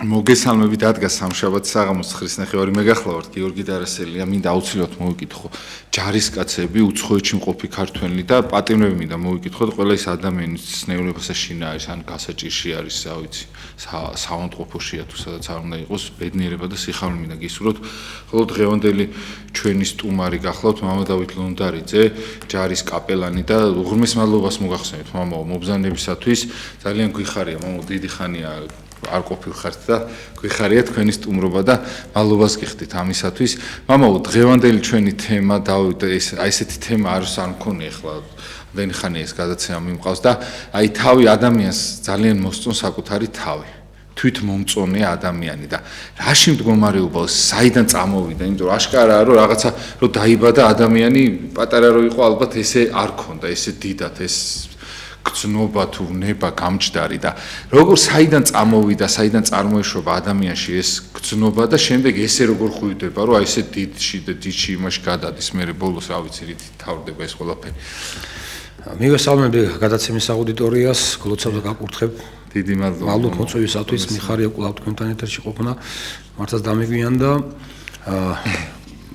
მოგესალმებით ადგა სამშაბათ საღამოს 9:09 მეგახლავართ გიორგი დარასელია მინდა აუცილებლად მოვიკითხო ჯარისკაცები უცხოეთში მყოფი ქართველი და პატიმრები მინდა მოვიკითხოთ ყველა ის ადამიანის ცნეულებასა შინა არის ან გასაჭირში არის რა ვიცი საავადმყოფოშია თუ სადაც არ უნდა იყოს ბედნიერება და სიხარული მინდა გისურვოთ ხოლო დღევანდელი ჩვენი სტუმარი გახლავთ მამა დავით ლონდარიძე ჯარის კაპელანი და უღრმეს მადლობას მოგახსენებთ მამაო მობრძანებისათვის ძალიან გვიხარია მამაო დიდი ხანია არ ყოფილხართ და გვიხარია თქვენი სტუმრობა და მადლობას გიხდით ამისათვის. მამაო, დღევანდელი ჩვენი თემა დავით ესეთი თემა არ მქონია ახლა დენი ხანი ეს გადაცემა მიმყავს და აი თავი ადამიანს ძალიან მოსწონს საკუთარი თავი. თვით მომწონე ადამიანი და რაში მდგომარეობა საიდან წამოვიდა, იმიტომ რომ აშკარაა რომ რაღაცა რომ დაიბადა ადამიანი პატარა რო იყო ალბათ ესე არ ქონდა, ესე დიდად ეს გრძნობა თუ ნება გამჭდარი და როგორ საიდან წამოვიდა, საიდან წარმოეშვება ადამიანში ეს გრძნობა და შემდეგ ესე როგორ ხვდება, რომ აი ესე დიდში იმაში გადადის, მე ბოლოს რა ვიცი რითი თავდება ეს ყველაფერი. მივესალმები გადაცემის აუდიტორიას, გლოცავ და გაკურთხებ. დიდი მადლობა. მადლობთ მოწვევისათვის, მიხარია კვლავ თქვენთან ეთერში ყოფნა. მართლაც დამიგვიანდა.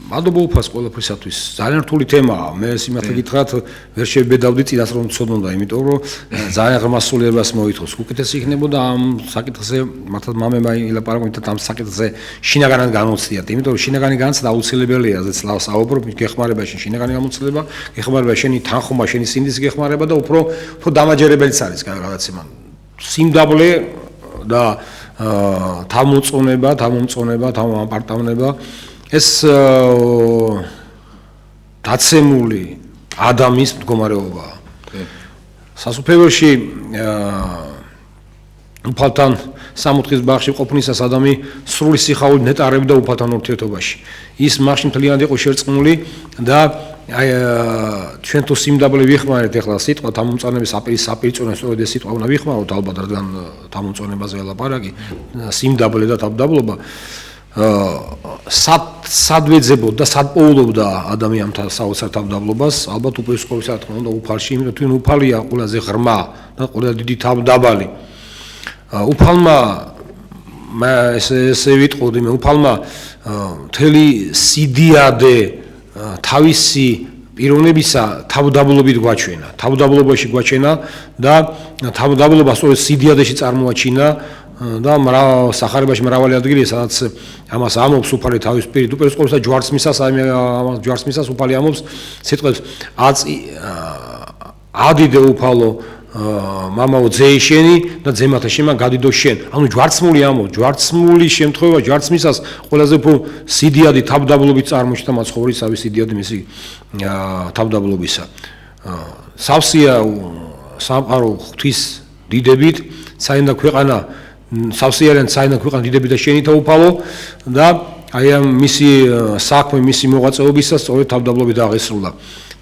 მადლობა უფას ყველაფრისათვის. ძალიან რთული თემაა. მე სიმართლე გითხრათ, ვერ შევბედავდი წინას რომ ცოდნოდა, იმიტომ რომ ძალიან ღრმა სულიერებას მოითხოვს. უკეთესი იქნებოდა ამ საკითხზე, მართლა მამება ილაპარაკოთ ამ საკითხზე შინაგანად განვოცდიათ, იმიტომ რომ შინაგანი განცდა აუცილებელია, ზეც საუბრობ, გეხმარება შინაგანი გამოცდილება, გეხმარება შენი თანხმობა, შენი სინდისი გეხმარება და უფრო დამაჯერებელიც არის გადაცემა. სიმდაბლე და თავმოწონება, თავმოპარტავნება ეს დაცემული ადამიანის მდგომარეობაა. სასუფეველში უფალთან სამოთხის ბაღში ყოფნისას ადამი სრული სიხარულით ნეტარებდა უფალთან ურთიერთობაში. ის მაშინ მთლიანად იყო შერწყმული და ჩვენ თუ სიმდაბლე ვიხმარეთ ახლა სიტყვა თავმოწონების საპირიწონე სწორედ ეს სიტყვა უნდა ვიხმაროთ ალბათ რადგან თავმოწონებაზე ელაპარაკი სიმდაბლე და თავდაბლობა სადვეძებოდ და სადპოულობდა ადამიანთა საოცარ თავდაბლობას ალბათ უპირისპირდება რა თქმა უნდა უფალში იმიტომ თუ უფალია ყველაზე ღრმა და ყველაზე დიდი თავდაბალი უფალმა ესე ვიტყოდი მე უფალმა მთელი სიდიადე თავისი პიროვნებისა თავდაბლობით გვაჩვენა თავდაბლობაში გვაჩვენა და თავდაბლობა სწორედ სიდიადეში წარმოაჩინა და სახარებაში მრავალი ადგილია სადაც ამას ამობს უფალი თავის პირით უპირისპირდება ჯვარცმისას ამას ჯვარცმისას უფალი ამობს სიტყვებს ადიდე უფალო მამაო ძეი შენი და ძემათა შემა გადიდო შენ ანუ ჯვარცმული ამობს ჯვარცმული შემთხვევა ჯვარცმისას ყველაზე უფრო სიდიადი თავდაბლობით წარმოჩნდა მაცხოვრისავი სიდიადი მისი თავდაბლობისა სავსეა სამყარო ღვთის დიდებით საინდა ქვეყანა სავსეარიან საინდა ქვეყანა დიდებით და შენითა უფალო და აი ამ მისი საქმე მისი მოღვაწეობისა სწორედ თავდაბლობით აღესრულა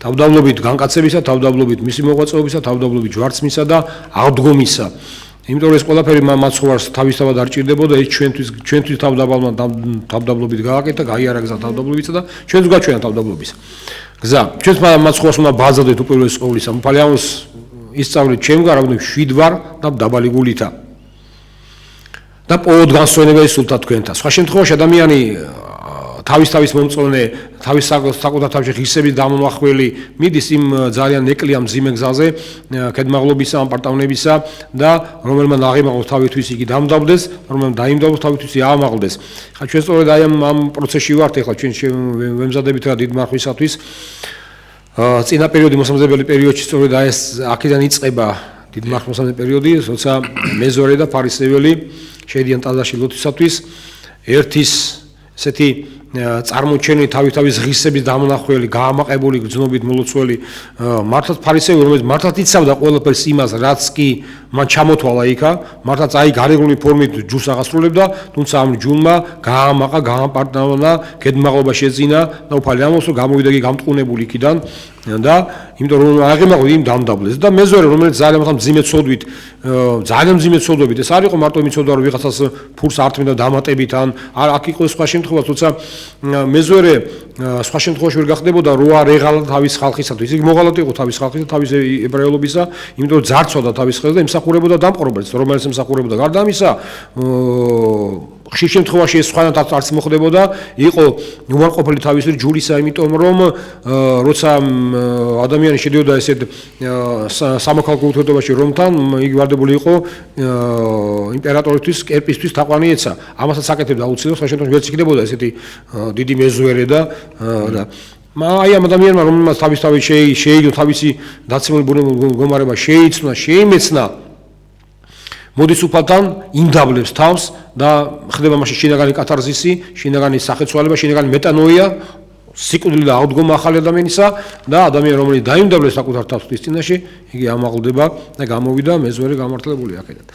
თავდაბლობით განკაცებისა, თავდაბლობით მისი მოღვაწეობისა, თავდაბლობით ჯვარცმისა და აღდგომისა. იმიტომ რომ ეს ყველაფერი მაცხოვარს თავისთავად არ ჭირდებოდა, ეს ჩვენთვის თავდაბლობით გააკეთა, გაიარაგზა თავდაბლობისა და ჩვენც გაჩვენა თავდაბლობის. გზა, ჩვენც მაცხოვარს უნდა ბაზადეთ უპირველეს ყოვლისა. მფალე ამას ისწავლეთ ჩემგან, რამდენი 7 ვარ და დაბალი გულითა. და პოოდ განსვენება ის სულთა თქვენთან. სხვა შემთხვევაში ადამიანი თავის მომწონე, თავის საკუთარ თავში ღირსების დამონახველი მიდის იმ ძალიან ნეკლია მძიმე გზაზე, კედმაღლობისა, ამპარტავნებისა და რომელმან აღიმაღლოს თავისთვის იგი დამდაბდეს, რომელმან დაიმდაბლოს თავისთვის აამაღლდეს. ხა ჩვენ სწორედ აი ამ პროცესში ვართ, ახლა ჩვენ ვემზადებით რა დიდ მარხვისათვის. წინა პერიოდი მოსამზადებელი პერიოდში სწორედ აი ეს აქედან იწყება დიდ მარხვისამზადებელი პერიოდი, როცა მეზორე და ფარისეველი შედიან ტაძარში ლოცვისათვის ერთის ესეთი წარმოჩენილი თავის ღირსების დამონახველი, გაამაყებული გრძნობით მოლოცველი მართლაც ფარისევი, რომელიც მართლაც იცავდა ყველაფერს იმას, რაც კი მან ჩამოთვალა იქა, მართლაც აი გარეგნული ფორმით ჯურს აღასრულებდა, თუმცა ამ ჯულმა გაამაყა, გაამპარტავნა, გედმაღლობა შეძინა და უფალი ამბობს, რომ გამოვიდა იგი გამტყუნებული იქიდან და იმიტომ რომ აღემაღლა იმ დამდაბლეს და მეზორე რომელიც ძალიან მძიმე ცოდვით ძალიან მძიმე ცოდვით ეს არ იყო მარტო მიცოდა რომ ვიღაცას ფურს ართმენდა დამატებით ან აქ იყო სხვა შემთხვევა თუმცა მეზორე სხვა შემთხვევაში ვერ გახდებოდა რო არ ეღალა თავის ხალხისათვის იგი მოღალატე იყო თავის ხალხისა თავის ებრაელობისა იმიტომ რომ ძარცვადა თავის ხელს და იმ ემსახურებოდა დამპყრობელს, რომელიც ემსახურებოდა. გარდა ამისა, ხშირ შემთხვევაში ეს სხვანაირად არც მოხდებოდა, იყო უარყოფილი თავისი ჯულისა, იმიტომ რომ როცა ადამიანი შედიოდა ესეთ სამოქალაქო ურთიერთობაში რომთან, იგი ვარდებული იყო იმპერატორისთვის, კერპისთვის თაყვანი ეცა. ამასაც აკეთებდა აუცილებლად, სხვა შემთხვევაში ვერც იქნებოდა ესეთი დიდი მეზღვერე და აი ამ ადამიანმა რომელმაც თავისთავად შეიგო თავისი დაცემული მდგომარეობა შეიცნა, შეიმეცნა მოდის უფალთან იმდაბლებს თავს და ხდება მასში შინაგანი კათარზისი, შინაგანი სახეცვალება, შინაგანი მეტანოია, სიკვდილი და აღდგომა ახალი ადამიანისა და ადამიანი რომელიც დაიმდაბლებს საკუთარ თავს ღვთის წინაშე, იგი ამაღლდება და გამოვიდა მეზღვერე გამართლებული აქედან.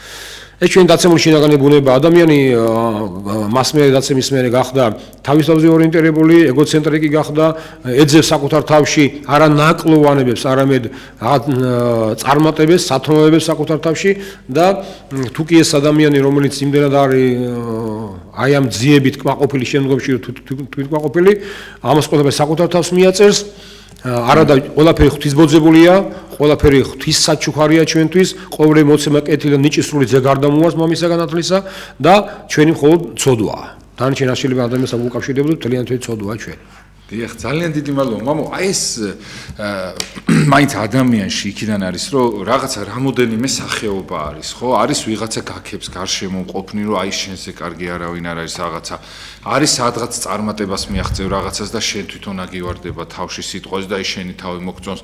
ეს ჩვენ დაცემული შინაგანი ბუნება ადამიანი მასმეერი დაცემის მერე გახდა თავისთავადზე ორიენტირებული, ეგოცენტრიკი გახდა, ეძებს საკუთარ თავში არა ნაკლოვანებებს, არამედ წარმატებებს, სათნოებებს საკუთარ თავში და თუ კი ეს ადამიანი რომელიც იმდენად არის აი ამ ძიებით კმაყოფილი შემდგომში თვითკმაყოფილი, ამას ყველაფერს საკუთარ თავს მიაწერს. არადა ყველაფერი ღვთისბოძებულია, ყველაფერი ღვთისსაჩუქარია ჩვენთვის, ყოველი მოცემა კეთილი და ნიჭისრული ძე გარდამოვალს მამისა განათლისა და ჩვენი მხოლოდ ცოდვაა. დანარჩენ აშლილება ადამიანს უკავშირდებოდა მთლიანად ცოდვაა ჩვენ. დიახ, ძალიან დიდი მადლობა. მამო, აი ეს მაინც ადამიანში იქიდან არის, რომ რაღაცა რამოდენიმე სახეობა არის, ხო? არის ვიღაცა გაქებს გარშემო ყოფნი, რომ აი შენზე კარგი არავინ არ არის რაღაცა. არის სადღაც წარმატებას მიაღწევ რაღაცას და შენ თვითონ აგივარდება თავში სიტყვაზე და აი შენი თავი მოგწონს.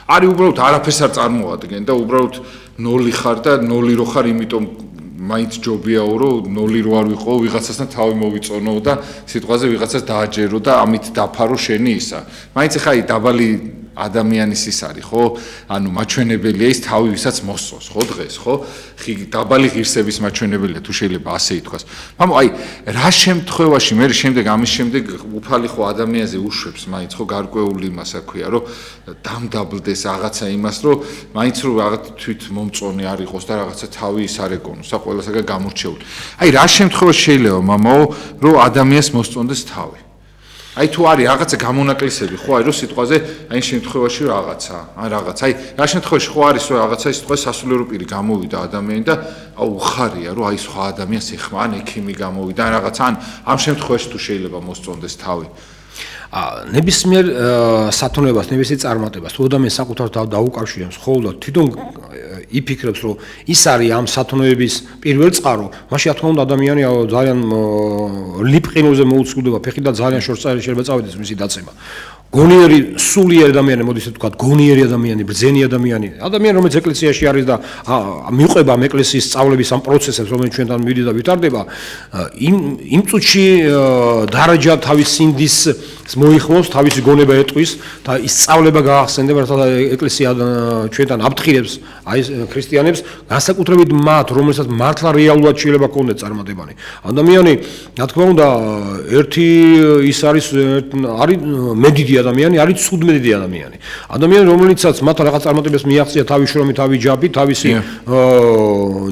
არის უბრალოდ არაფერს არ წარმოადგენენ და უბრალოდ ნოლი ხარ და ნოლი რო ხარ, იმიტომ მაინც ჯობიაო რომ ნოლი რო არ ვიყო ვიღაცასთან თავი მოვიწონო და სიტყვაზე ვიღაცას დააჯერო და ამით დაფარო შენი ისა. მაინც ხა აი დაბალი ადამიანის ის არის, ხო? ანუ მაჩვენებელია ის თავი ვისაც მოსწონს, ხო დღეს, ხო? დაბალი ღირსების მაჩვენებელია თუ შეიძლება ასე ითქვას. მამო, აი რა შემთხვევაში მე შემდეგ ამის შემდეგ უფალი ხო ადამიანზე უშვებს, მაინც ხო გარკვეული იმასა ქვია, რომ დამდაბლდეს რაღაცა იმას, რომ მაინც რომ რაღაც თვით მომწონი არ იყოს და რაღაცა თავი ის არ ეკონოს, და ყველასაგან გამორჩეული. აი რა შემთხვევაში შეიძლება, მამაო, რომ ადამიანს მოსწონდეს თავი? აი თუ არის რაღაცა გამონაკლისები, ხო, აი რომ სიტყვაზე აი შემთხვევაში რაღაცა, ან რაღაცა, აი რა შემთხვევაში ხო არის რომ რაღაცა სიტყვაზე სასულიერო პირი გამოვიდა ადამიანი და აუ უხარია რომ აი სხვა ადამიანს ეხმა, ან ექიმი გამოვიდა, ან რაღაცა, ან ამ შემთხვევაში თუ შეიძლება მოსწონდეს თავი. ნებისმიერ სათნოებას, ნებისმიერ წარმატებას, თუ ადამიანს საკუთარ თავს დაუკავშირებს, ხოლმე თვითონ იფიქრებს, რომ ის არის ამ სათნოების პირველ წყარო, მაშინ რა თქმა უნდა ადამიანი ძალიან ლიპყინოზე მოუწყვდება, ფეხი და ძალიან შორს შეიძლება წავიდეს მისი დაცემა. გონიერი სულიერი ადამიანი, მოდი ესე ვთქვათ, გონიერი ადამიანი, ბრძენი ადამიანი, ადამიანი რომელიც ეკლესიაში არის და მიყვება ამ ეკლესიის სწავლების ამ პროცესებს, რომელიც ჩვენთან მიდის და ვითარდება, იმ წუთში დარაჯა თავის სინდის მოიხმოს, თავისი გონება ეტყვის და ის სწავლება გაახსენდება, რათა ეკლესია ჩვენთან აფრთხილებს აი ქრისტიანებს, განსაკუთრებით მათ, რომელსაც მართლა რეალურად შეიძლება კონდეთ წარმატებანი. ადამიანი, რა თქმა უნდა, ერთი ის არის მედიდი ადამიანი, არის ცუდმედიდი ადამიანი. ადამიანი, რომელიცაც მათ რაღაც წარმატებას მიაღწია თავის შრომით, თავის ჯაბით, თავისი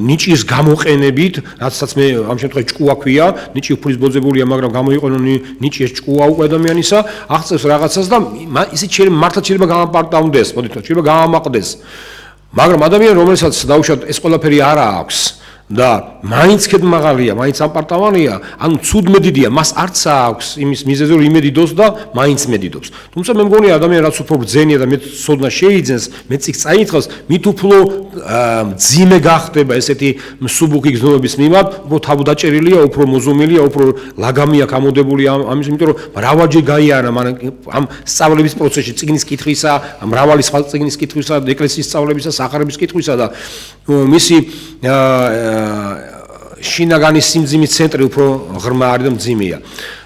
ნიჭის გამოყენებით, რაცაც მე ამ შემთხვევაში ჭკუა ქვია, ნიჭი უფლისბოძებულია, მაგრამ გამოიყენო ნიჭი ეს ჭკუა უკვე ადამიანისა, აღწევს რაღაცას და ისიც შეიძლება მართლა შეიძლება გამაპარტაუნდეს, მოდით, შეიძლება გამამაყდეს. მაგრამ ადამიანი, რომელსაც დაუშვათ ეს ყველაფერი არ აქვს და მაინც ქედმაღალია, მაინც ამპარტავანია, ანუ ცუდმედიდია, მას არც აქვს იმის მიზეზი რომ იმედიდოს და მაინც მედიდობს. თუმცა მე მგონია ადამიანი რაც უფრო ბრძენია და მეც სოდნა შეიძენს, მეც იქ წაითხოვს, მით უფრო ძიმე გახდება ესეთი მსუბუქი გზნობების მიმართ, უფრო თავდაჭერილია, უფრო მოზუმილია, უფრო ლაგამი აქვს ამოდებული ამის, იმიტომ რომ მრავალჯერ გაიარა ამ სწავლების პროცესში, წიგნის კითხვისა, მრავალი სხვა წიგნის კითხვისა, ეკლესიის სწავლებისა, სახარების კითხვისა და მისი შინაგანი სიმძიმის ცენტრი უფრო ღრმა არის და მძიმეა.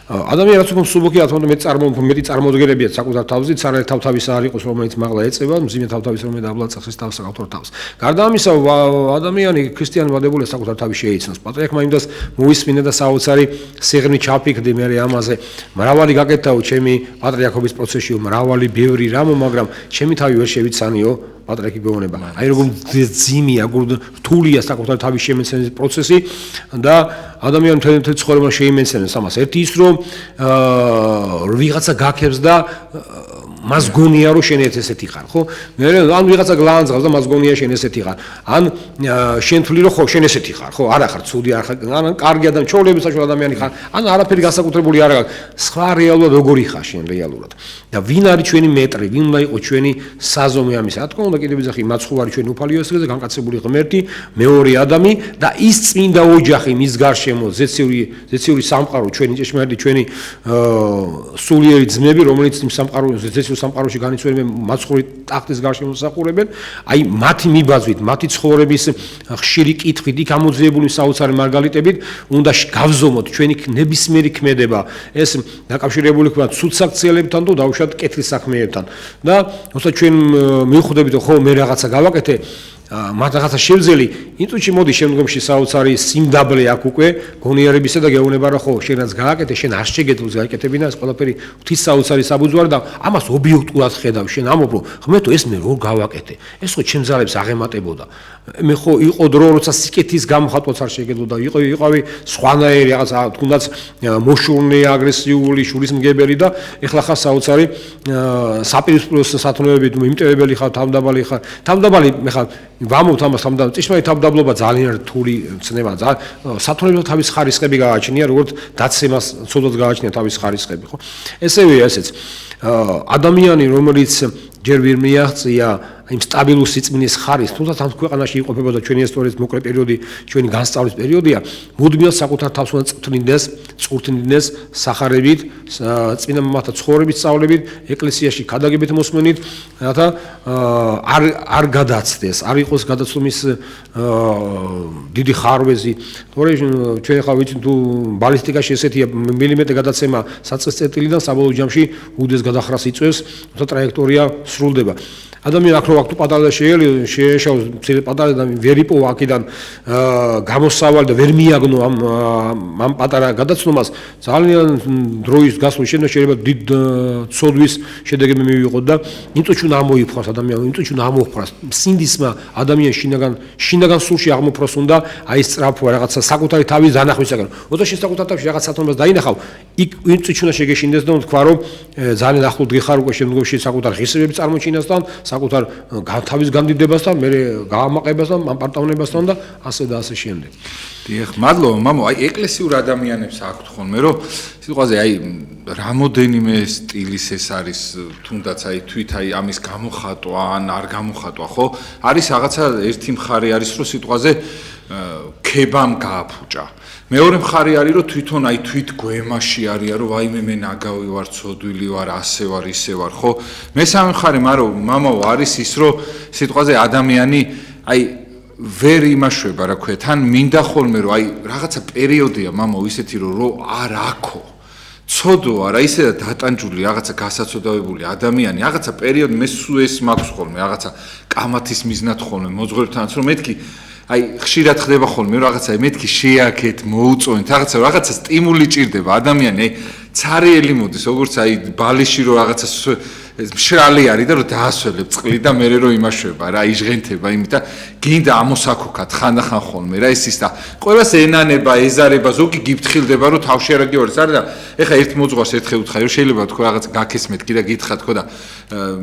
ადამიანს უფრო მსუბუქია, თუმცა მეტი წარმოდგენებია საკუთარ თავზე, ცარაერთი თავთავის არ იყოს, რომელიც მაღლა ეწევა, მძიმე თავთავის რომელიც დაბლა წახის თავს საკუთარ თავს. გარდა ამისა, ადამიანი ქრისტიანი ვადებულია საკუთარ თავის შეიცნოს. პატრიარქმა იმდას მოისმინა და საოცარი სიღრმით ჩაფიქრდი მე ამაზე. მრავალი გაკეთაო ჩემი პატრიარქობის პროცესში, მრავალი ბევრი რამო, მაგრამ ჩემი თავი ვერ შევიცანიო პატრიარქი გეუბნება. აი როგორ ძიმია, როგორ რთულია საკუთარ თავის შემეცნების პროცესი და ადამიანი მთელ ცხოვრებაში შეიმეცნებს ამას. ერთი ის რომ ვიღაცა გაქებს და მას გონია რომ შენ ესეთი ხარ, ხო? მე ან ვიღაცა გლანძღავს და მას გონია შენ ესეთი ხარ. ან შენ თვლი რომ ხო შენ ესეთი ხარ, ხო? არა ხარ ცუდი, არ ხარ, ან კარგი ადამიანი, ჩაოლების საშუალო ადამიანი ხარ, ან არაფერი განსაკუთრებული არ აქვს. სხვა რეალურად როგორი ხარ შენ რეალურად. და ვინ არის ჩვენი მეტრი, ვინ უნდა იყოს ჩვენი საზომი ამისა. რა თქმა უნდა, კიდევ ვიზახი მაცხოვარი ჩვენი უფალი იოსელზე განკაცებული ღმერთი, მეორე ადამი და ის წმინდა ოჯახი მის გარშემო ზეციური სამყარო ჩვენი ჭეშმარიტი ჩვენი სულიერი ძმები, რომელიც იმ ზეციურ სამყაროში განიცვლებენ მაცხოვრის ტახტის გარშემო მსახურებენ, აი მათი მიბაძვით, მათი ცხოვრების ხშირი კითხვით, იქ ამოძიებული საოცარი მარგალიტებით უნდა გავზომოთ ჩვენი ნებისმიერი ქმედება, ეს დაკავშირებული ხდება ცუდსაქციელებთან თუ დაუშვათ კეთილ საქმეებთან. და თუმცა ჩვენ მივხვდებით რომ ხო მე რაღაცა გავაკეთე მათ რაღაცა შევძელი, ინტუიჩი მოდი შემდგომში საოცარი სიმდაბლე აქ უკვე გონიერებისა და გეუბნება რომ ხო შენაც გააკეთე, შენ არ შეგეძლოს გააკეთებინა ეს ყველაფერი ღვთის საოცარი საბუძვარი და ამას ობიექტურად ხედავ შენ ამობ რომ ღმერთო ეს მე როგორ გავაკეთე, ეს ხო ჩემ ძალებს აღემატებოდა. მე ხო იყო დრო როცა სიკეთის გამოხატვაც არ შეგეძლო და იყავი სხვანაირი რაღაცა თუნდაც მოშურნე, აგრესიული, შურისმგებელი და ეხლა ხარ საოცარი საპირისპირო სათნოებით მიმტევებელი ხარ, თავმდაბალი ხარ. თავმდაბალი მე ხარ ვამობთ ამას თავმდაბალ ჭიშმარიტ თავმდაბლობა ძალიან რთული ცნება სათნოებრივ თავის ხარისხები გააჩნია როგორც დაცემას ცოდვაც გააჩნია თავის ხარისხები ხო ესევეა ესეც ადამიანი რომელიც ჯერ ვერ მიაღწია იმ სტაბილურ სიწმინდის ხარის, თუმცა ამ ქვეყანაში იყოფებოდა ჩვენი ისტორიის მოკლე პერიოდი, ჩვენი განსწავლის პერიოდია, მუდმივად საკუთარ თავს უნდა წვრთნიდეს სახარებით, წმინდა მამათა ცხოვრებით, სწავლებით, ეკლესიაში ქადაგებით მოსმენით, რათა არ გადაცდეს, არ იყოს გადაცლომის დიდი ხარვეზი. თორე ჩვენ ხა ვიცით თუ ბალისტიკაში ესეთია მილიმეტრი გადაცემა საწყის წერტილიდან საბოლოო ჯამში უდეს გადახრას იწვევს, თუმცა ტრაექტორია სრულდება. ადამიანი აქ რო აქ თუ პატარა შეეშავს მცირე პატარა და ვერ იპოვა აქედან გამოსავალი და ვერ მიაგნო ამ პატარა გადაცნობას ძალიან დროის გასვლის შემდეგ შეიძლება დიდ ცოდვის შედეგები მივიღოთ და იმიტომ უნდა ამოიფხვრას ადამიანი, იმიტომ უნდა ამოხვრას სინდისმა ადამიანს შინაგან სულში აღმოფროს უნდა აი სწრაფვა რაღაცა საკუთარი თავის დანახვისაგან. როცა შენ საკუთარ თავში რაღაც სათნობას დაინახავ, იქ იმიტომ უნდა შეგეშინდეს და თქვა რომ ძალიან ახლო დგეხარ უკვე შემდგომში საკუთარ ღირსებების წარმოჩინასთან საკუთარ თავის გამდიდებასთან, მე გაამაყებასთან, მამპარტავნებასთან და ასე და ასე შემდეგ. დიახ, მადლობა, მამო, აი ეკლესიურ ადამიანებს აქვთ ხოლმე, რომ სიტყვაზე აი რამოდენიმე სტილის ეს არის, თუნდაც აი თვით აი ამის გამოხატვა ან არ გამოხატვა, ხო? არის რაღაცა ერთი მხარე არის, რომ სიტყვაზე ქებამ გააფუჭა. მეორე მხარე არის, რომ თვითონ აი თვით გვემაში არიან, რომ ვაიმე მე ნაგავი ვარ, ცოდვილი ვარ, ასე ვარ, ისე ვარ, ხო? მესამე მხარე, მამაო, არის ის, რომ სიტყვაზე ადამიანი აი ვერ იმაშვება, რა ქვია, თან მინდა ხოლმე, რომ აი რაღაცა პერიოდია, მამაო, ისეთი, რომ არ აქო. ცოდო არა, ისე და დატანჯული, რაღაცა გასაცოდავებული ადამიანი, რაღაცა პერიოდი მე სულ ეს მაქვს ხოლმე, რაღაცა კამათის მიზნად ხოლმე, მოძღვრებთანაც, რომ მეთქი აი ხშირად ხდება ხოლმე რაღაცა მეთქი შეაქეთ მოუწონეთ რაღაცა სტიმული ჭირდება ადამიანი აი ცარიელი მოდის როგორც აი ბალიში რო რაღაცა მშრალი არის და რო დაასველებ წყლი და მე რო იმაშვება რა იჟღენთება იმით და გინდა ამოსაქოქად ხანდახან ხოლმე რა ის და ყველას ენანება ეზარება ზოგი გიფრთხილდება რომ თავში არა გიორს არა და ეხა ერთ მოძღვარს ერთხელ უთხარი რომ შეიძლება თქო რაღაც გაქესმეთ კიდე გითხრა თქო და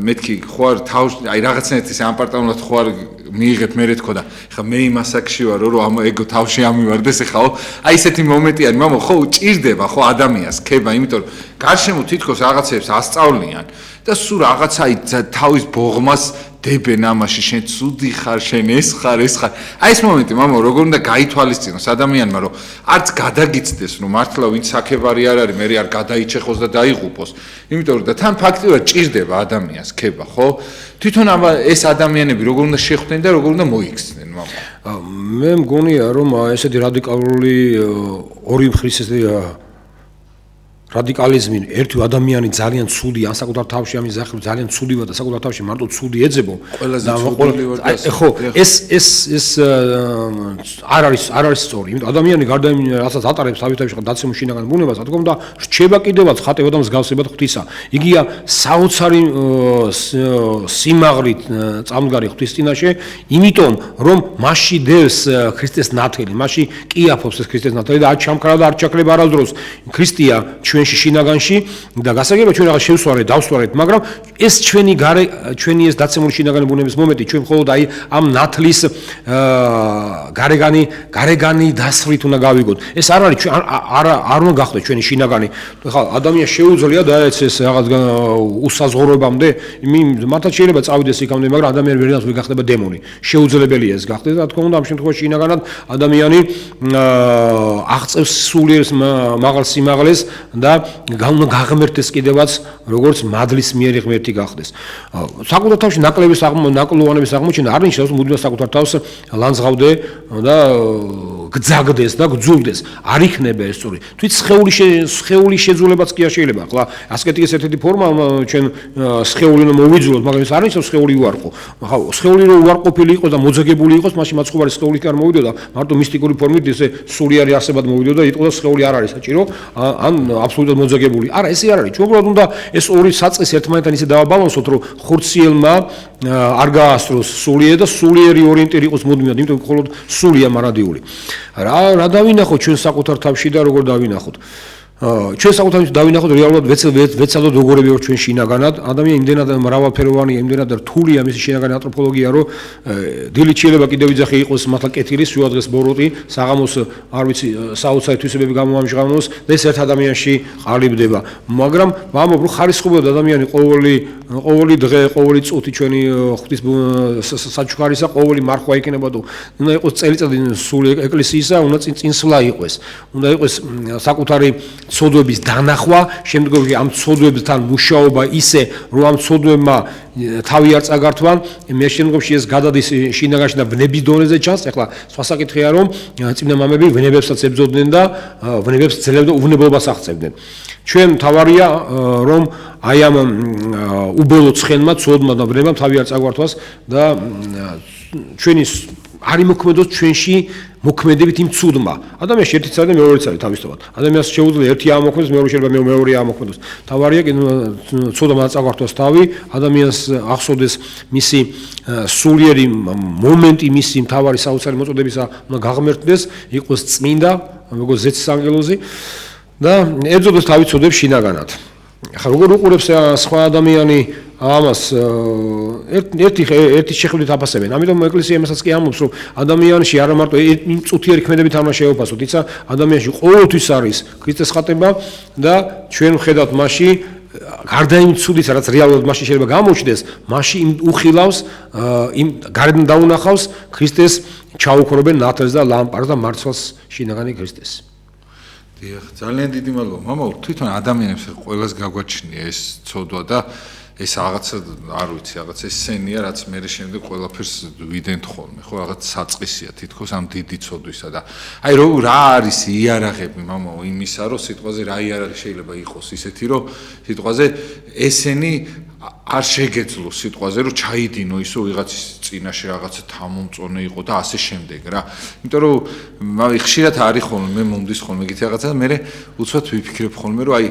მეთქი ხო არ თავში აი რაღაცნაირად ის ამპარტავნად ხო არ მიიღებ მე თქო და ეხა მე იმასაკში ვარ რომ ამ ეგო თავში ამივარდეს ეხაო აი ესეთი მომენტი არის მამო ხო ჭირდება ხო ადამიანს ქება იმიტომ რომ გარშემო თითქოს რაღაცებს ასწავლიან და სულ რაღაცა აი თავის ბოღმას დებენ ამაში შენ ცუდი ხარ შენ ეს ხარ აი ეს მომენტი მამო როგორ უნდა გაითვალისწინოს ადამიანმა რომ არც გადაგიცდეს რომ მართლა ვინც საქებარი არ არის მე არ გადაიჩეხოს და დაიღუპოს იმიტომ რომ და თან ფაქტიურად ჭირდება ადამიანს ქება ხო თვითონ ეს ადამიანები როგორ უნდა შეხვდნენ და როგორ უნდა მოიქცნენ მამო მე მგონია რომ ესეთი რადიკალური ორი მხრის რადიკალიზმი ერთი ადამიანი ძალიან ცუდი ან საკუთარ თავში ამის ზახრი ძალიან ცუდივა და საკუთარ თავში მარტო ცუდი ეძებო და ხო ეს არ არის სწორი იმიტომ ადამიანი გარდა იმ რასაც ატარებს თავის თავში დაცემულ შინაგან ბუნებას რა თქმა უნდა რჩება კიდევაც ხატება და მსგავსებად ღვთისა იგია საოცარი სიმაღლით წამდგარი ღვთის წინაშე იმიტომ რომ მასში დევს ქრისტეს ნათელი მასში კი აფობს ეს ქრისტეს ნათელი და არ ჩამქრა და არ ჩაქრება არასდროს ქრისტია ჩვენში შინაგანში და გასაგებია ჩვენ რაღაც შევსვარეთ, დავსვარეთ, მაგრამ ეს ჩვენი ეს დაცემული შინაგანი ბუნების მომენტი ჩვენ მხოლოდ აი ამ ნათლის გარეგანი დასვლით უნდა გავიგოთ. ეს არ არის არ უნდა გახდეს ჩვენი შინაგანი. ხა ადამიანს შეუძლია დაეცეს რაღაც უსაზღვროებამდე, მართლა შეიძლება წავიდეს იქამდე, მაგრამ ადამიანი ვერანაირად ვერ გახდება დემონი. შეუძლებელია ეს გახდეს, რა თქმა უნდა, ამ შემთხვევაში შინაგანად ადამიანი აღწევს სულიერ მაღალ სიმაღლეს და გაღმერთეს კიდევაც როგორც მადლის მიერი ღმერთი გახდეს. საკუთარ თავში ნაკლოვანების აღმოჩენა არ ნიშნავს მუდმივად საკუთარ თავს ლანძღავდე და გძაგდეს და გძულდეს. არ იქნება ეს სწორი. თვით სხეული შეძულებაც კი არ შეიძლება. ახლა ასკეტიკის ერთ-ერთი ფორმა ჩვენ სხეული რომ მოვიძულოთ, მაგრამ ეს არ ნიშნავს სხეული უარყო. ახლა სხეული რომ უარყოფილი იყოს და მოძაგებული იყოს, მაშინ მაცხოვარი სხეული კი არ მოვიდოდა, მარტო მისტიკური ფორმით ესე სულიერი არსებად მოვიდოდა, იტყოდა სხეული არ არის საჭირო, ან აბსოლუტურად მოძაგებული. არა, ესე არ არის. ჩვენ უბრალოდ უნდა ეს ორი საწყისი ერთმანეთთან ისე დავაბალანსოთ, რომ ხორციელმა არ გაასწროს სულიერი და სულიერი ორიენტირი იყოს მუდმივად, იმიტომ რომ მხოლოდ სულია მარადიული. რა დავინახოთ ჩვენ საკუთარ თავში და როგორ დავინახოთ? ჩვენ საკუთარ თავში დავინახოთ რეალურად ვეცადოთ როგორები ვარ ჩვენ შინაგანად. ადამიანი იმდენად მრავალფეროვანია, იმდენად რთულია მისი შინაგანი ანთროპოლოგია, რომ დილით შეიძლება კიდევ ვიძახი იყოს მართლა კეთილი, სულ დღეს ბოროტი, საღამოს არ ვიცი, საოცარი თვისებები გამოამჟღავნოს და ეს ერთ ადამიანში ყალიბდება. მაგრამ ვამბობ, რომ ხარისხობად ადამიანი ყოველი დღე, ყოველი წუთი ჩვენი ღვთის საჩუქარისა, ყოველი მარხვა იქნება და უნდა იყოს წელიწადი სული ეკლესიისა, უნდა წინსვლა იყოს. უნდა იყოს საკუთარი ცოდვების დანახვა, შემდგომში ამ ცოდვებთან მუშაობა ისე, რომ ამ ცოდვებმა თავი არ წაგართვან, მე შემდგომში ეს გადადის შინაგანში და ვნების დონეზე ჩანს. ახლა სხვა საკითხია, რომ წმინდა მამები ვნებებსაც ებრძოდნენ და ვნებებს ძლებდნენ, უვნებლობას აღწევდნენ. ჩვენ თავარია, რომ აი ამ უბოლო ცხენმა, ცოდმა და ვნებამ თავი არ წაგვართვას და ჩვენი არ იმოქმედოს ჩვენში მოქმედებით იმ ცუდმა. ადამიანს ერთი წარი და მეორე წარი თავისთავად. ადამიანს შეუძლია ერთი ამოქმედოს, მეორე შეიძლება მეორე ამოქმედოს. თავარია ცუდმა წაგვართვას თავი, ადამიანს ახსოვდეს მისი სულიერი მომენტი, მისი მთავარი საოცარი მოწოდებისა უნდა გაღმერთდეს, იყოს წმინდა, როგორც ზეცის ანგელოზი და ებრძოდეს თავი ცოდებს შინაგანად. ახლა როგორ უყურებს სხვა ადამიანი ამას ერთი შეხედვით აფასებენ. ამიტომ ეკლესია იმასაც კი ამბობს, რომ ადამიანში არა მარტო იმ წუთიერი ქმედებით არ უნდა შეეუფასოთ, ისა ადამიანში ყოველთვის არის ქრისტეს ხატება და ჩვენ ვხედავთ მასში გარდა იმ ცუდისა, რაც რეალურად მასში შეიძლება გამოჩნდეს, მასში უხილავს იმ გარდან დაუნახავს ქრისტეს ჩაუქრობენ ნათელს და ლამპარს და მარცვალს შინაგანი ქრისტეს. დიახ, ძალიან დიდი მადლობა. მამაო, თვითონ ადამიანებს ყველას გაგვაჩნია ეს ცოდვა და ეს რაღაცა არ ვიცი, რაღაც ეს სცენია, რაც მე შემდეგ ყველაფერს ვიდენთ ხოლმე, ხო, რაღაც საწყისია თითქოს ამ დიდი ცოდვისა და აი რა არის იარაღები, მამაო, იმისა, რომ სიტყვაზე რა იარაღი შეიძლება იყოს ისეთი, რომ სიტყვაზე ესენი არ შეგეძლო სიტყვაზე, რომ ჩაიდინო ისო ვიღაცის წინაშე რაღაცა თამომწონე იყო და ასე შემდეგ რა. იმიტომ რომ ხშირად არის ხოლმე, მე მომდის ხოლმე ეგეთი რაღაცა და მე უცბად ვიფიქრებ ხოლმე, რომ აი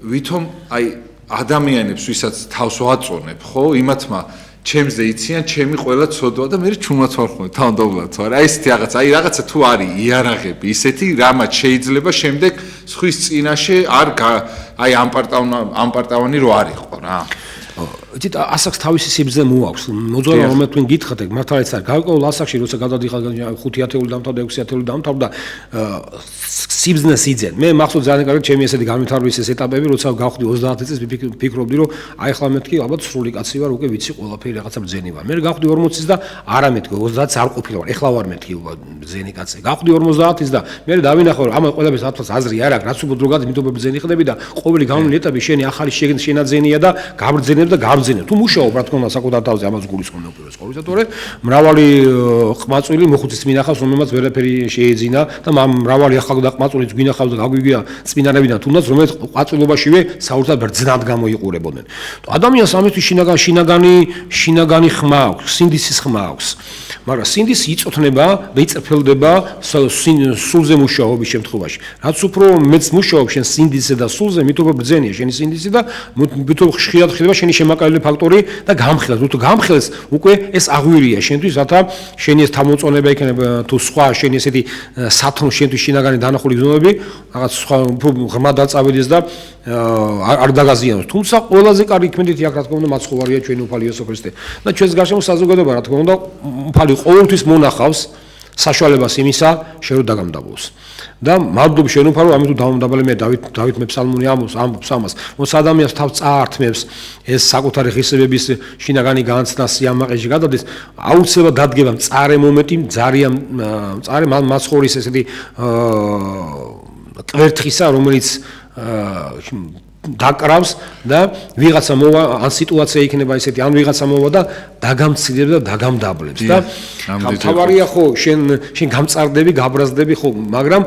ვითომ აი ადამიანებს ვისაც თავს ვაწონებ, ხო, იმათმა ჩემზე იციან ჩემი ყველა ცოდვა და მე ჩუმად ვარ ხოლმე თავდაულად ვარ. აი ესეთი რაღაცა, აი რაღაცა თუ არის იარაღები, ისეთი რამაც შეიძლება შემდეგ სხვის წინაშე აი ამპარტავანი რო არ იყო რა. იცით, ასაკს თავისი სიბრძნე მოაქვს. მოძღვარმა რომ თქვენ გითხრათ, მართალაც არ გავიკვლევ ასაკში, როცა გადადიხარ 5 ათეული დამთავრდა, 6 ათეული დამთავრდა, სიბრძნეს იძენ. მე მახსოვს ძალიან კარგად ჩემი ესეთი განვითარების ეს ეტაპები, როცა გავხდი 30 წელს, ვფიქრობდი, რომ აი ახლა მეთქი ალბათ სრული კაცი ვარ, უკვე ვიცი ყველაფერი რაღაცა ბრძენი ვარ. მე გავხდი 40 წელს და არა მეთქი 30-ს არ ყოფილი ვარ. ეხლა ვარ მეთქი ბრძენი კაცი. გავხდი 50-ის და მე დავინახე, რომ ამას ყველაფერს ათვას აზრი არ აქვს, რაც უფრო გადის, მით უფრო ბრძენი ხდები და ყოველი განვლილი ეტაპი შენი ახალი შენაძენია და გაბრძენებ და გაბრძენებ. თუ მუშაობ, რა თქმა უნდა, საკუთარ თავზე ამას გულისხმობ უპირველეს ყოვლისა, მრავალი ყმაწვილი მოხუცის მინახავს, რომელმაც ვერაფერი შეეძინა და მრავალი ახალ ყმაწვილიც გვინახავს და გაგვიგია წმინდანებიდან თუნდაც, რომელიც ყმაწვილობაშივე საერთოდ ბრძნად გამოიყურებოდნენ. ადამიანს ამისთვის შინაგანი ხმა აქვს, სინდისის ხმა აქვს. მაგრამ სინდისი იწოთნება და იწერფელდება სულზე მუშაობის შემთხვევაში. რაც უფრო მეც მუშაობ შენ სინდისზე და სულზე, მით უფრო ბრძენია შენი სინდისი და მით უფრო ხშირად ხდება შენი შემაკალი უზრუნველყოფელი ფაქტორი და გამხელს. თუ გამხელს, უკვე ეს აღვირია შენთვის, რათა შენი ეს თამოწონება იქნება თუ სხვა შენი ესეთი სათნო შენთვის შინაგანი დანახული გზნობები, რაღაც სხვა ღრმა დაწავედეს და არ დაგაზიანოს. თუმცა ყველაზე კარგი ქმედითი აქ რა თქმა უნდა მაცხოვარია ჩვენი უფალი იესო ქრისტე. და ჩვენს გარშემო საზოგადოება რა თქმა უნდა უფალი ყოველთვის მონახავს საშუალებას იმისა, შენ რომ დაგამდაბოს. და მადლობ შენ უფალო, ამიტომ დავამდაბალე მე დავით მეფსალმუნი ამბობს ამას. მოც ადამიანს თავს წაართმევს ეს საკუთარი ღირსებების შინაგანი განცდა სიამაყეში გადადის, აუცილებლად დადგება მწარე მომენტი, ძალიან მწარე მაცხოვრის ესეთი კვერთხისა, რომელიც დაკრავს და ვიღაცა მოვა ან სიტუაცია იქნება ესეთი ან ვიღაცა მოვა და დაგამცილებს და დაგამდაბლებს და თავარია ხო შენ გამწარდები, გაბრაზდები ხო, მაგრამ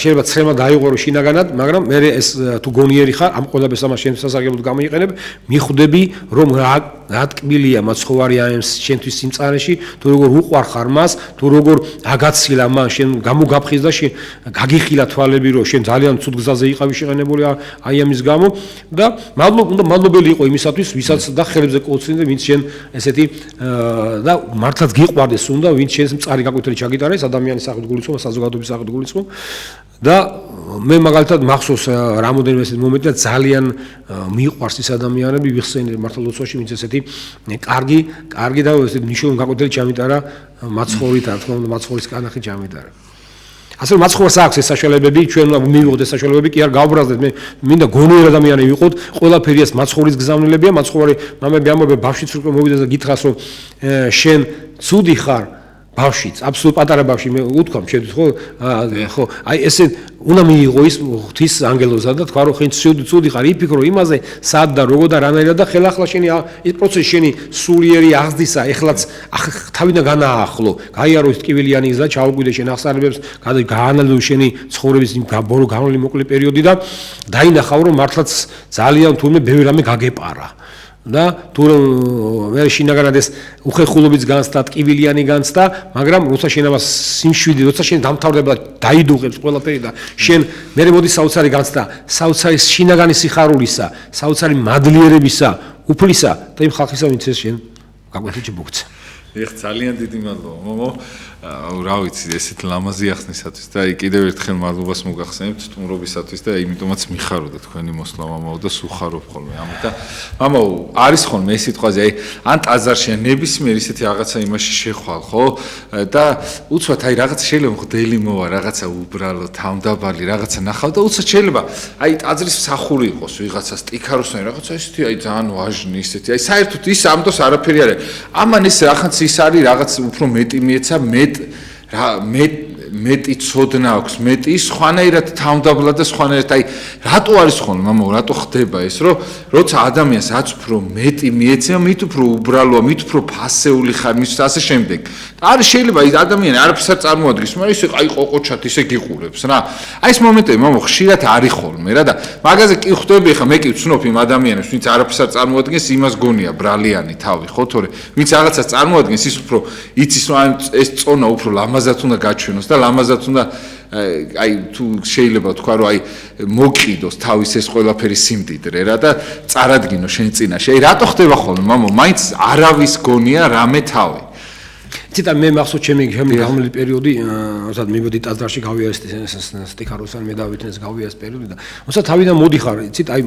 შეიძლება ცხელმა დაიღო შინაგანად, მაგრამ მე ეს თუ გონიერი ხარ, ამ ყველაფერს ამას შენ სასარგებლოდ გამოიყენებ, მიხვდები რომ რა ტკბილია მაცხოვარია ეს შენთვის სიმწარეში, თუ როგორ უყვარხარ მას, თუ როგორ აგაცილა მან შენ გამოგაფხიზ და შენ გაგიხილა თვალები რომ შენ ძალიან ცუდ გზაზე იყავი შეყენებული აი ამის გამო და მადლობელი იყო იმისათვის, ვისაც და ხელებზე კოცნიდა, ვინც შენ ესეთი და მართლაც გიყვარდეს უნდა, ვინც შენს მწარი გაკვეთილი ჩაგიტარეს ადამიანის სახით გულისხმობ, საზოგადოების სახით გულისხმობ და მე მაგალითად მახსოვს რამოდენიმე ესეთი მომენტი და ძალიან მიყვარს ის ადამიანები, ვიხსენე მართლა ლოცვაში, ვინც ესეთი კარგი და ესეთი მნიშვნელოვანი გაკვეთილი ჩამიტარა მაცხოვრით, რა თქმა უნდა, მაცხოვრის კანახი ჩამიტარა. ასე რომ მაცხოვრს აქვს ეს საშუალებები, ჩვენ უნდა მივიღოთ ეს საშუალებები, კი არ გავბრაზდეთ, მე მინდა გონიერი ადამიანი ვიყოთ, ყველაფერი ეს მაცხოვრის გზავნილებია, მაცხოვარი მამები ამბობენ ბავშვიც უკვე მოვიდეს და გითხრას რომ შენ ცუდი ხარ ბავშვიც, აბსოლუტ პატარა ბავშვი, მე უთქვამ შედით ხო, აი ესე უნდა მიიღო ის ღვთის ანგელოზად და თქვა რომ ხენ ცუდი ხარ, იფიქრო იმაზე, სად და როგორ და რანაირად და ხელახლა შენი ეს პროცესი შენი სულიერი აღზრდისა, ეხლაც თავიდან განაახლო, გაიარო ის ტკივილიანი გზა, ჩაუკვიდე შენ აღსარებებს, გაანალიზო შენი ცხოვრების ბორო განვლილი მოკლე პერიოდი და დაინახავ რომ მართლაც ძალიან თურმე ბევრი რამე გაგეპარა. და თუ მე შინაგანად ეს უხერხულობიც განცდა, ტკივილიანი განცდა, მაგრამ როცა შენ ამას სიმშვიდე, როცა შენ დამთავრდება დაიდუღებს ყველაფერი და შენ მე მოდი საოცარი განცდა, საოცარი შინაგანი სიხარულისა, საოცარი მადლიერებისა, უფლისა და იმ ხალხისა, ვინც ეს შენ გაკვეთილში მოგცა. ეხ ძალიან დიდი მადლობა მომო რა ვიცი ესეთ ლამაზი ახსნისათვის და აი კიდევ ერთხელ მადლობას მოგახსენებთ სტუმრობისათვის და იმიტომაც მიხაროდა თქვენი მოსვლა მამაო და სუხარობ ხოლმე ამით და მამაო არის ხოლმე ეს სიტყვაზე აი ან ტაძარში ან ნებისმიერ ისეთი რაღაცა იმაში შეხვალ ხო და უცბად აი რაღაცა შეიძლება მღდელი მოვა რაღაცა უბრალო თავდაბალი რაღაცა ნახავ და უცბად შეიძლება აი ტაძრის მსახური იყოს ვიღაცა სტიქაროსანი რაღაცა ისეთი აი ძალიან ვაჟნი ისეთი აი საერთოდ ის ამდოს არაფერი არ არის ამან ეს რაღაც ის არის რაღაც უფრო მეტი მიეცა მეტი ცოდნა აქვს მეტი სხვანაირად თავდაბლა და სხვანაირად აი რატო არის ხოლმე მამაო რატო ხდება ეს რომ როცა ადამიანს რაც უფრო მეტი მიეცემა მით უფრო უბრალოა მით უფრო ფასეული ხარ მის ასე შემდეგ არის შეიძლება ის ადამიანი არაფერს არ წარმოადგენს მაგრამ ისე აი ყოყოჩად ისე გიყურებს რა აი ეს მომენტები მამაო ხშირად არის ხოლმე რა და მაგაზე კი ხვდები ხა მე კი ვცნობ იმ ადამიანებს ვინც არაფერს არ წარმოადგენს იმას გონია ბრალიანი თავი ხო თორე ვინც რაღაცას წარმოადგენს ის უფრო იცის რომ ეს წონა უფრო ლამაზად უნდა გაჩვენოს და ლამაზად უნდა აი თუ შეიძლება თქვა რომ აი მოკიდოს თავის ეს ყველაფერი სიმდიდრე რა და წარადგინო შენ წინაშე აი რატო ხდება ხოლმე მამო მაინც არავის გონია რამე თავი ციტა მე მახსოვს ჩემი გამლი პერიოდი რასაც მივედი ტაძარში გავია სტიქაროსან მე დავითნეს გავია ეს პერიოდი და თუმცა თავიდან მოდიხარ ციტა აი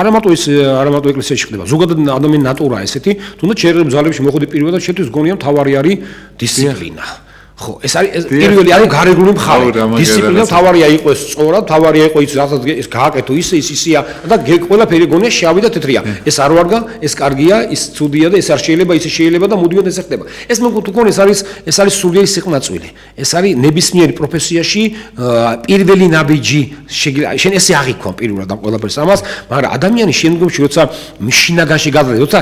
არამატო ეკლესიაში ხდება ზოგადად ადამიანი ნატურაა ესეთი თუნდაც შეიძლება ძალებში მოხდი პირველად შეთვის გონია მთავარი არის დისციპლინა ხო ეს არის პირველი არის გარეგნული მხარე დისციპლინა თავარია იყოს სწორად თავარია იყოს ის რასაც ეს გააკეთო ისეა და ყველაფერი გონია შავი და თეთრია ეს არ ვარგა ეს კარგია ის ცუდია და ეს არ შეიძლება ისე შეიძლება და მუდმივად ესე ხდება ეს მოგ თუ გონეს ეს არის სულიერი სიყნაწვილი ეს არის ნებისმიერი პროფესიაში პირველი ნაბიჯი შენ ესე აღიქვა პირველად ამ ყველაფერს ამას მაგრამ ადამიანის შემდგომში როცა შინაგანში გადადის როცა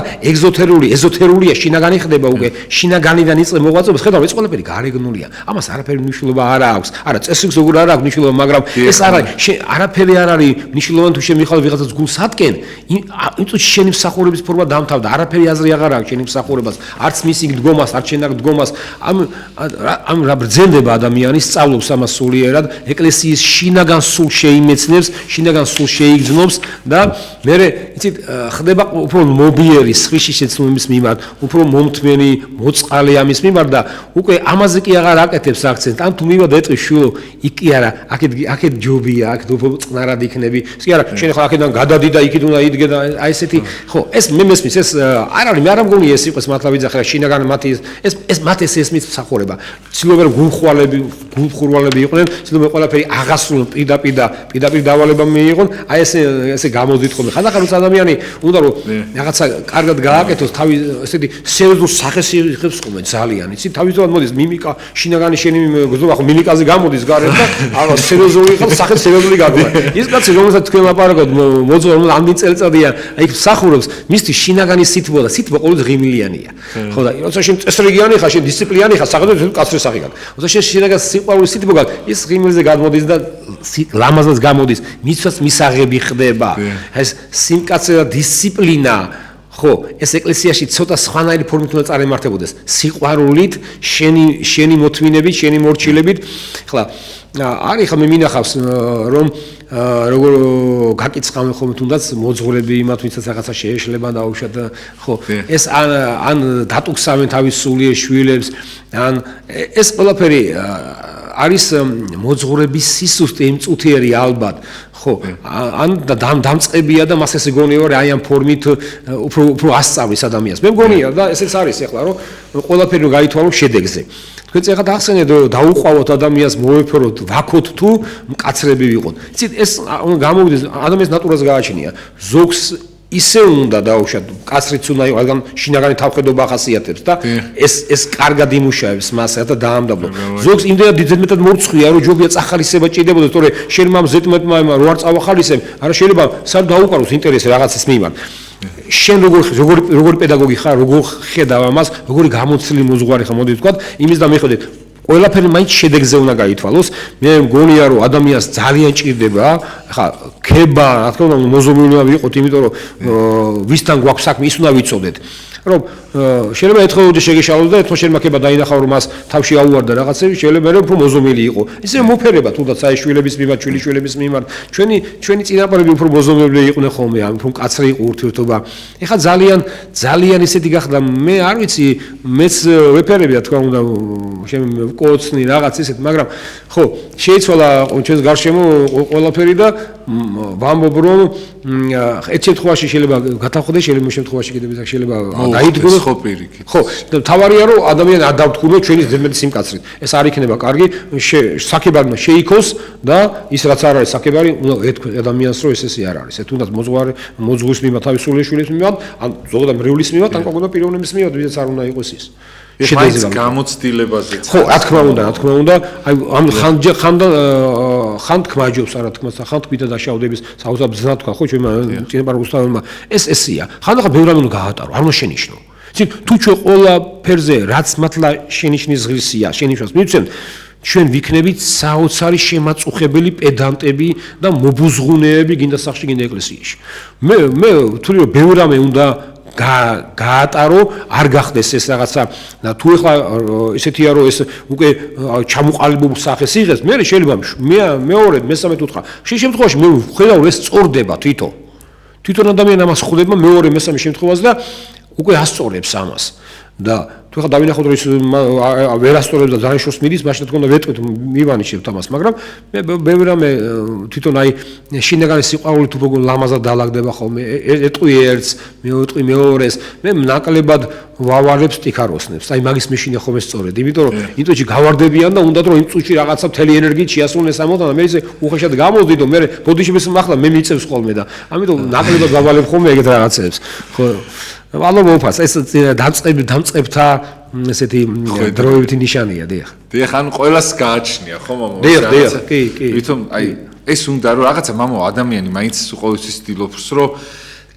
ეზოთერულია შინაგანი ხდება უკვე შინაგანიდან იწყება მოღვაწეობა ხედავ ეს ყველაფერი გარეგნული განსხვავებულია. ამას არაფერი მნიშვნელობა არ აქვს. არა, წესრიგს როგორ არ აქვს მნიშვნელობა, მაგრამ ეს არაფერი არ არის მნიშვნელოვანი თუ შემიხვალ ვიღაცას გულს ატკენ, იმ წუთში შენი მსახურების ფორმა დამთავრდა, არაფერი აზრი აღარ აქვს შენი მსახურებას, არც მისი დგომას, არც შენ დგომას. ამ რა ბრძენდება ადამიანი, სწავლობს ამას სულიერად, ეკლესიის შინაგან სულ შეიმეცნებს, შინაგან სულ შეიგრძნობს და მე იცით ხდება უფრო მობიერი სხვისი შეცდომების მიმართ, უფრო მომთმენი, მოწყალე ამის მიმართ და უკვე ამაზე კი აღარ აკეთებს აქცენტს. ან თუ მივად ეტყვი შვილო, იქ კი არა, აქეთ ჯობია, აქ უფრო წყნარად იქნები. ის კი არა, შენ ხა აქედან გადადი და იქით უნდა იდგე და აი ესეთი, ხო, ეს მე მესმის, ეს არ არის, მე არ მგონია ეს იყოს მართლა ვიძახე, შინაგან მათი ეს მათ ეს ესმის მსახურება. ცდილობენ გულხურვალები იყვნენ, ცდილობენ ყველაფერი აღასრულონ პირდაპირ დავალება მიიღონ, აი ესე გამოდით ხოლმე. ხანდახან როცა ადამიანი უნდა რომ რაღაცა კარგად გააკეთოს, თავი ესეთი სერიოზულ სახეს იღებს ხოლმე ძალიან, იცი, თავისთავად მოდის მიმიკა, შინაგანი შენი გზნობა ხო მიმიკაზე გამოდის გარეთ და აღარ სერიოზული იყო, სახე სერიოზული გადის. ის კაცი რომელსაც თქვენ ლაპარაკობთ, მოძღვა რომ ამდენ წელიწადია, აი მსახურობს, მისთვის შინაგანი სითბო და სითბო ყოველთვის ღიმილიანია. ხო და როცა შენ წესრიგიანი ხარ, შენ დისციპლინიანი ხარ, საერთოდ კაცრი სახი გაქვს. როცა შენ შინაგან სიყვარული სითბო გაქვს, ის ღიმილზე გამოდის და ლამაზად გამოდის, მისთვის მისაღები ხდება. ეს სიმკაცე და დისციპლინა ხო, ეს ეკლესიაში ცოტა სხვანაირი ფორმით უნდა წარემართებოდეს. სიყვარულით, შენი მოთმინებით, შენი მორჩილებით. ხლა არის ხა მე მინახავს რომ როგორ გაკიცხავენ ხოლმე თუნდაც მოძღვრები იმათ ვისაც რაღაცა შეეშლება დაუშვათ ხო ეს ან დატუქსავენ თავის სულიერ შვილებს ან ეს ყველაფერი არის მოძღვრების სისუსტე იმ წუთიერი ალბათ ხო ან დამწყებია და მას ესე გონია რომ აი ამ ფორმით უფრო ასწავლის ადამიანს მე მგონია და ესეც არის ახლა რომ ყველაფერი რომ გაითვალო შედეგზე თქვენ წეგად ახსენეთ რომ დაუყავოთ ადამიანს მოეფეროთ ვაქოთ თუ მკაცრები ვიყოთ იცით ეს გამოვიდეს ადამიანის ნატურას გააჩნია ზოგს ისე უნდა დაუშვათ კაცრიც უნდა იყოს რადგან შინაგანი თავხედობა ახასიათებს და ეს კარგად იმუშავებს მასა და დაამდაბლო ზოგს იმდენად დიდმეტად მორცხვია რომ ჯობია წახალისება ჭირდებოდეს თორე შენ მამ ზედმეტმა რო არ წავახალისებ არა შეიძლება სად დაუყაროს ინტერესი რაღაცის მიმართ შენ როგორი პედაგოგი ხარ როგორ ხედავ ამას როგორი გამოცდილი მოძღვარი ხარ მოდი ვთქვათ იმის და მიხედეთ ყველაფერი მაინც შედეგზე უნდა გაითვალოს მე მგონია რომ ადამიანს ძალიან ჭირდება ხა ქება რა თქმა უნდა მოზომილი უნდა ვიყოთ იმიტომ რომ ვისთან გვაქვს საქმე ის უნდა ვიცოდეთ რომ შეიძლება ერთხელ შეგეშალოს და ერთხელ შენ მაქება დაინახავ რომ მას თავში აუვარდა რაღაცები შეიძლება რომ უფრო მოზომილი იყო ისე მოფერება თუნდაც საერთაშვილების მიმართ შვილიშვილების მიმართ ჩვენი წინაპრები უფრო მოზომლები იყვნენ ხოლმე ამ უფრო მკაცრი იყო ურთიერთობა ეხლა ძალიან ისეთი გახდა მე არ ვიცი მეც ვეფერები რა თქმა უნდა შენ კოცნი რაღაც ისეთ მაგრამ ხო შეიცვალა ჩვენს გარშემო ყველაფერი და ვამბობ რომ ერთ შემთხვევაში შეიძლება გათანხმდეს შეიძლება შემთხვევაში კიდევ შეიძლება დაიდგოს ხო პირიქით ხო და თავარია რომ ადამიანი არ დავთქურნო ჩვენი ზედმეტი სიმკაცრით ეს არ იქნება კარგი საკებარმა შეიქოს და ის რაც არ არის საკებარი უნდა ეთქვეს ადამიანს რომ ესე არ არის ეს თუნდაც მოძღვრის მიმართ თავის სულიშვილის მიმართ ან ზოგადად მრევლის მიმართ ან კონკრეტულ პიროვნების მიმართ ვისაც არ უნდა იყოს ის შედეგზე გამოცდილებაზეც ხო რა თქმა უნდა აი ამ ხან თქმაჯობს რა თქმა უნდა ხან თქმით და დაშავდების საოცარ ბზნა თქვა ხო ჩვენ წინაპარ რუსთავმა ეს ესია ხანდახან ბევრი რამე უნდა გაატარო არ უნდა შენიშნო იცით თუ ჩვენ ყველაფერზე რაც მართლა შენიშნის ღირსია შენიშვნას მივცემთ ჩვენ ვიქნებით საოცარი შემაწუხებელი პედანტები და მობუზღუნეები გინდა სახში გინდა ეკლესიაში მე ვთვლი რომ ბევრი რამე უნდა გაატარო არ გახდეს ეს რაღაცა და თუ ეხლა ესეთია რომ ეს უკვე ჩამოყალიბებულ სახეს იღებს მე შეიძლება მეორედ მესამედ უთხრა შემთხვევაში მე ვხედავ ეს სწორდება თვითონ ადამიანი ამას ხვდება მეორე მესამე შემთხვევაში და უკვე ასწორებს ამას და თუ ხა დავინახოთ რომ ის ვერასწორებს და ძალიან შორს მიდის მაშინ თქო უნდა ვეტყვით მივანიშებთ ამას მაგრამ მე ბევრი რამე თვითონ აი შინაგანი სიყვარულით უფრო ლამაზად დაალაგდება ხოლმე ეტყვი ერთს მეუტყვი მეორეს მე ნაკლებად ვავარებს ტიქაროსნებს აი მაგის მეშინია ხოლმე სწორედ იმიტომ რომ იმ წუთში გავარდებიან და უნდათ რომ იმ წუთში რაღაცა მთელი ენერგიით შეასრულნეს ამოთან და მე ისე უხეშად გამოვდიდო მე ბოდიშების მახლა მე მიწევს ხოლმე და ამიტომ ნაკლებად გავალებ ხოლმე ეგეთ რაღაცებს ხო ალო მოფას ეს დამწყებთა ესეთი დროებითი ნიშანია დიახ ან ყველას გააჩნია ხო მამო დიახ კი ვითომ აი ეს უნდა რომ რაღაცა მამო ადამიანი მაინც ყოველთვის ცდილობს რომ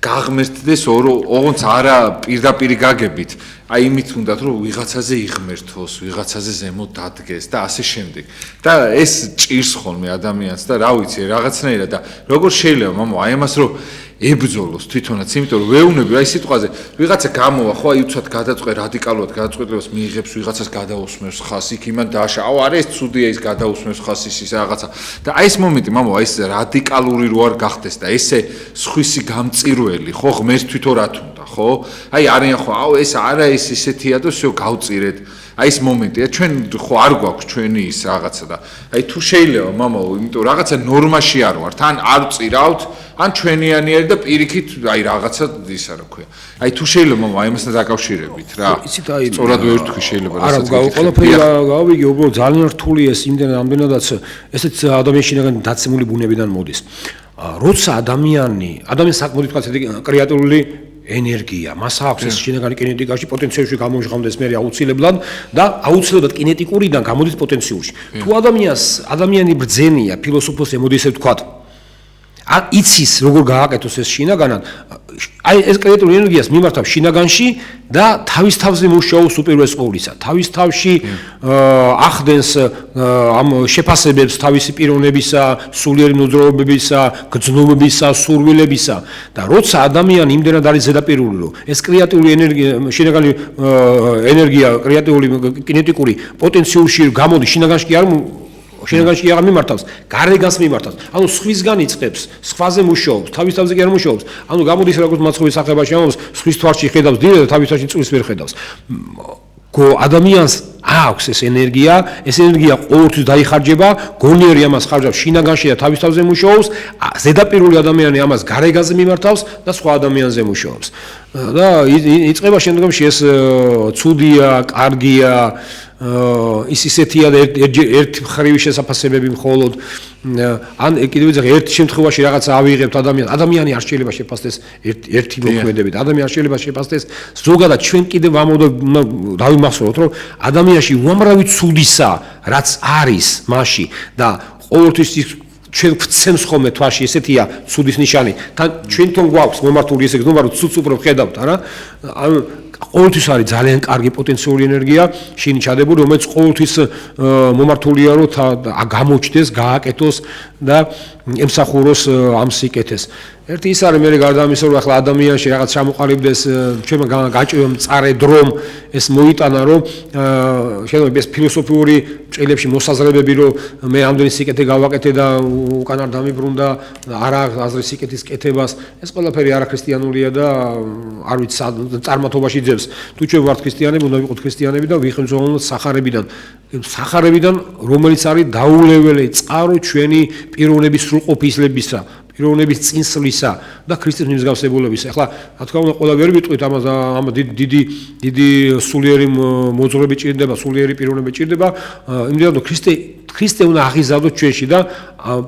გაღმერთდეს ოღონდ არა პირდაპირ გაგებით აი იმით უნდათ რომ ვიღაცაზე იღმერთოს ვიღაცაზე ზემოთ დადგეს და ასე შემდეგ და ეს ჭირს ხოლმე ადამიანს და რა ვიცი რაღაცნაირად და როგორ შეიძლება მამო აი ამას რომ ებრძოლოს თვითონაც იმიტომ რომ ვეუბნები აი სიტყვაზე ვიღაცა გამოვა ხო აი უცბად გადაწყვე რადიკალურად გადაწყვეტილებას მიიღებს ვიღაცას გადაусმევს ხას იქ იმან დააშა აუ არა ეს ცუდია ის გადაусმევს ხას ის რაღაცა და აი ეს მომენტი მამო აი ეს რადიკალური რო არ გახდეს და ესე სხვისი გამწირველი ხო ღმერთს თვითონ რა თუნდა ხო აი არიან ხო აუ ეს არა ეს ისეთია და всё გავწირეთ აი ეს მომენტია ჩვენ ხო არ გვაქვს ჩვენი ის რაღაცა და აი თუ შეიძლება მამო იმიტომ რაღაცა ნორმაში არ ვართ ან არ წირავთ ან ჩვენიანიერი და პირიქით აი რაღაცა ისა რა ქვია აი თუ შეიძლება მამო აი ამასთან დაკავშირებით რა იცით აი სწორად ვერ თქვი შეიძლება რასაც ყველაფერი გავიგე უბრალოდ ძალიან რთული ეს იმდენ ამდენადაც ესეც ადამიანის შინაგანი დაცემული ბუნებიდან მოდის როცა ადამიანს საკმაოდ თქვა კრეატიული ენერგია, მას აქვს ეს შინაგანი კინეტიკაში პოტენციალში გამოჟღავდეს მე აუცილებლად და აუცილებლად კინეტიკურიდან გამოდის პოტენციალში. თუ ადამიანი ბრძენია, ფილოსოფოსი მოდის ესე ვთქვათ. იცის როგორ გააკეთოს ეს შინაგანად, აი ეს კრეატიული ენერგიას მიმართავს შინაგანში და თავის თავზე მუშაობს უპირველეს ყოვლისა. თავის თავში ახდენს ამ შეფასებებს თავისი პიროვნებისა, სულიერი მოძრაობებისა, გრძნობებისა, სურვილებისა და როცა ადამიანი იმდენად არის ზედაპირული, რომ ეს კრეატიული ენერგია, შინაგანი ენერგია, კრეატიული კინეტიკური პოტენციალში გამოდის შინაგანში არ შინაგანში აღარ მიმართავს, გარეგანს მიმართავს. ანუ სხვისგან იწყებს, სხვაზე მუშაობს, თავის თავზე კი არ მუშაობს. ანუ გამოდის როგორც მაცხოვრის სახებაში ამბობს, სხვის თვალში ხედავს დილე და თავის თვალში წვირს ვერ ხედავს. ადამიანს აქვს ეს ენერგია ყოველთვის დაიხარჯება, გონიერი ამას ხარჯავს შინაგანში და თავის თავზე მუშაობს, ზედაპირული ადამიანი ამას გარეგანზე მიმართავს და სხვა ადამიანზე მუშაობს. და იწყება შემდგომში ეს ცუდია, კარგია ის ისეთია და ერთ მხრივი შესაძლებები მხოლოდ ან კიდევ ვიძახი ერთ შემთხვევაში რაღაც ავიღებთ ადამიანი არ შეიძლება შეფასდეს ერთი მოქმედებით ადამიანი არ შეიძლება შეფასდეს ზოგადად ჩვენ კიდევ დავიმახსოვროთ რომ ადამიანში უამრავი ცუდისა რაც არის მასში და ყოველთვის ჩვენ გვცემს ხოლმე თვალში ესეთია ცუდის ნიშანი თან ჩვენთან გვაქვს მომართული ესე გზნობა რომ ცუდს უფრო ვხედავთ არა ანუ ყოველთვის არის ძალიან კარგი პოტენციური ენერგია შენი ჩადებული რომელიც ყოველთვის მომართულია რომ გამოჩდეს გააკეთოს და ემსახუროს ამ სიკეთეს ერთი ის არის მე გარდა ამისა რომ ახლა ადამიანში რაღაც ჩამოყალიბდეს ჩვენ გაჭირვება მწარე დრომ ეს მოიტანა რომ შეიძლება ეს ფილოსოფიური ჭრილებში მოსაზრებები რომ მე ამდენი სიკეთე გავაკეთე და უკან არ დამიბრუნდა არა აზრის სიკეთის კეთებას ეს ყველაფერი არაქრისტიანულია და არ ვიცი წარმართობაში ძებს თუ ჩვენ ვართ ქრისტიანები უნდა ვიყოთ ქრისტიანები და ვიხმძღვანელოთ სახარებიდან რომელიც არის დაულეველი წყარო ჩვენი პიროვნების სრულყოფისლებისა პიროვნების წინსვლისა და ქრისტეს მიმსგავსებულებისა. ახლა რა თქმა უნდა ყველა ვერ ვიტყვით ამ დიდი სულიერი მოძღვრები ჭირდება, სულიერი პიროვნები ჭირდება, იმდენად რომ ქრისტე უნდა აღიზარდოს ჩვენში და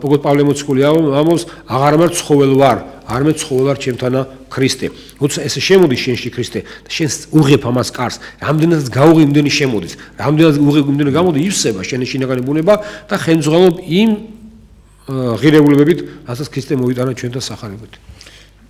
პოგოთ პავლე მოციქული ამბობს, აღარ ამარ ცხოველ ვარ, არამედ ცხოველ ვარ ჩემთანა ქრისტე. როცა ესე შემოდის შენში ქრისტე და შენ უღებ ამას კარს, რამდენადაც გაუღი იმდენი შემოდის, რამდენადაც უღებ იმდენი გამოდის, ივსება შენი შინაგანი ბუნება და ხელმძღვანელობ იმ ღირებულებებით, რასაც ქრისტე მოიტანა ჩვენთან სახარებოდ.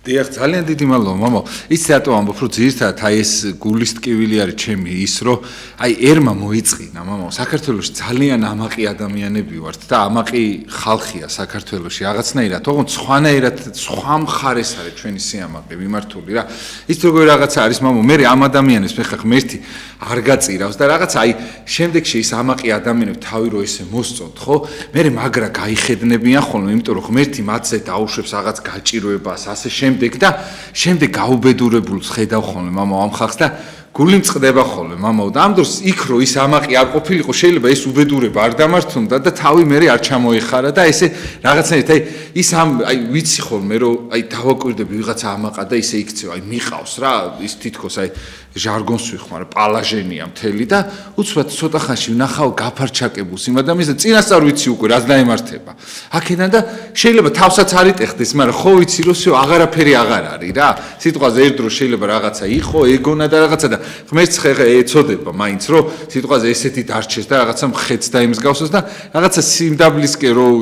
დიახ, ძალიან დიდი მადლობა, მამო. იცი რატო ამბობ, რომ ძირითადად აი ეს გულის ტკივილი არის ჩემი ის, რომ აი ერმა მოიწყინა, მამო, საქართველოში ძალიან ამაყი ადამიანები ვართ და ამაყი ხალხია საქართველოში, რაღაცნაირად, ოღონდ სხვანაირად, სხვა მხარეს არის ჩვენი სიამაყე მიმართული რა. ის როგორი რაღაცა არის, მამო, მე ამ ადამიანებს მე ხა ღმერთი არ გაწირავს და რაღაც აი შემდეგში ის ამაყი ადამიანები თავი რო ესე მოსწონთ, ხო? მე მაგრა გაიხედნებიან ხოლმე, იმიტომ რომ ღმერთი მათზე დაუშვებს რაღაც გაჭირვებას, ასე და შემდეგ გაუბედურებულს ხედავ ხოლმე მამაო ამ ხალხს და გული მწყდება ხოლმე მამაო და ამ დროს იქ რო ის ამაყი არ ყოფილიყო შეიძლება ეს უბედურება არ დამართუნდა და თავი მე არ ჩამოეხარა და ესე რაღაცნაირად აი ის აი ვიცი ხოლმე რომ აი დავაკვირდები ვიღაცა ამაყა და ისე იქცევა აი მიყავს რა ის თითქოს აი ჟარგონს ვიხმარ, პალაჟენია მთელი და უცბად ცოტა ხანში ვნახავ გაფარჩაკებულს იმ ადამიანს და წინასწარ ვიცი უკვე რაც დაემართება. აქედან და შეიძლება თავსაც არ იტეხდეს, მაგრამ ხო ვიცი რომ всё აღარაფერი აღარ არის რა. სიტყვაზე ერთ დრო შეიძლება რაღაცა იყო, ეგონა და რაღაცა და ღმერთს ხე ეწოდება მაინც რომ სიტყვაზე ესეთი დარჩეს და რაღაცა მხეც დაემსგავსოს და რაღაცა სიმდაბლისკენ რომ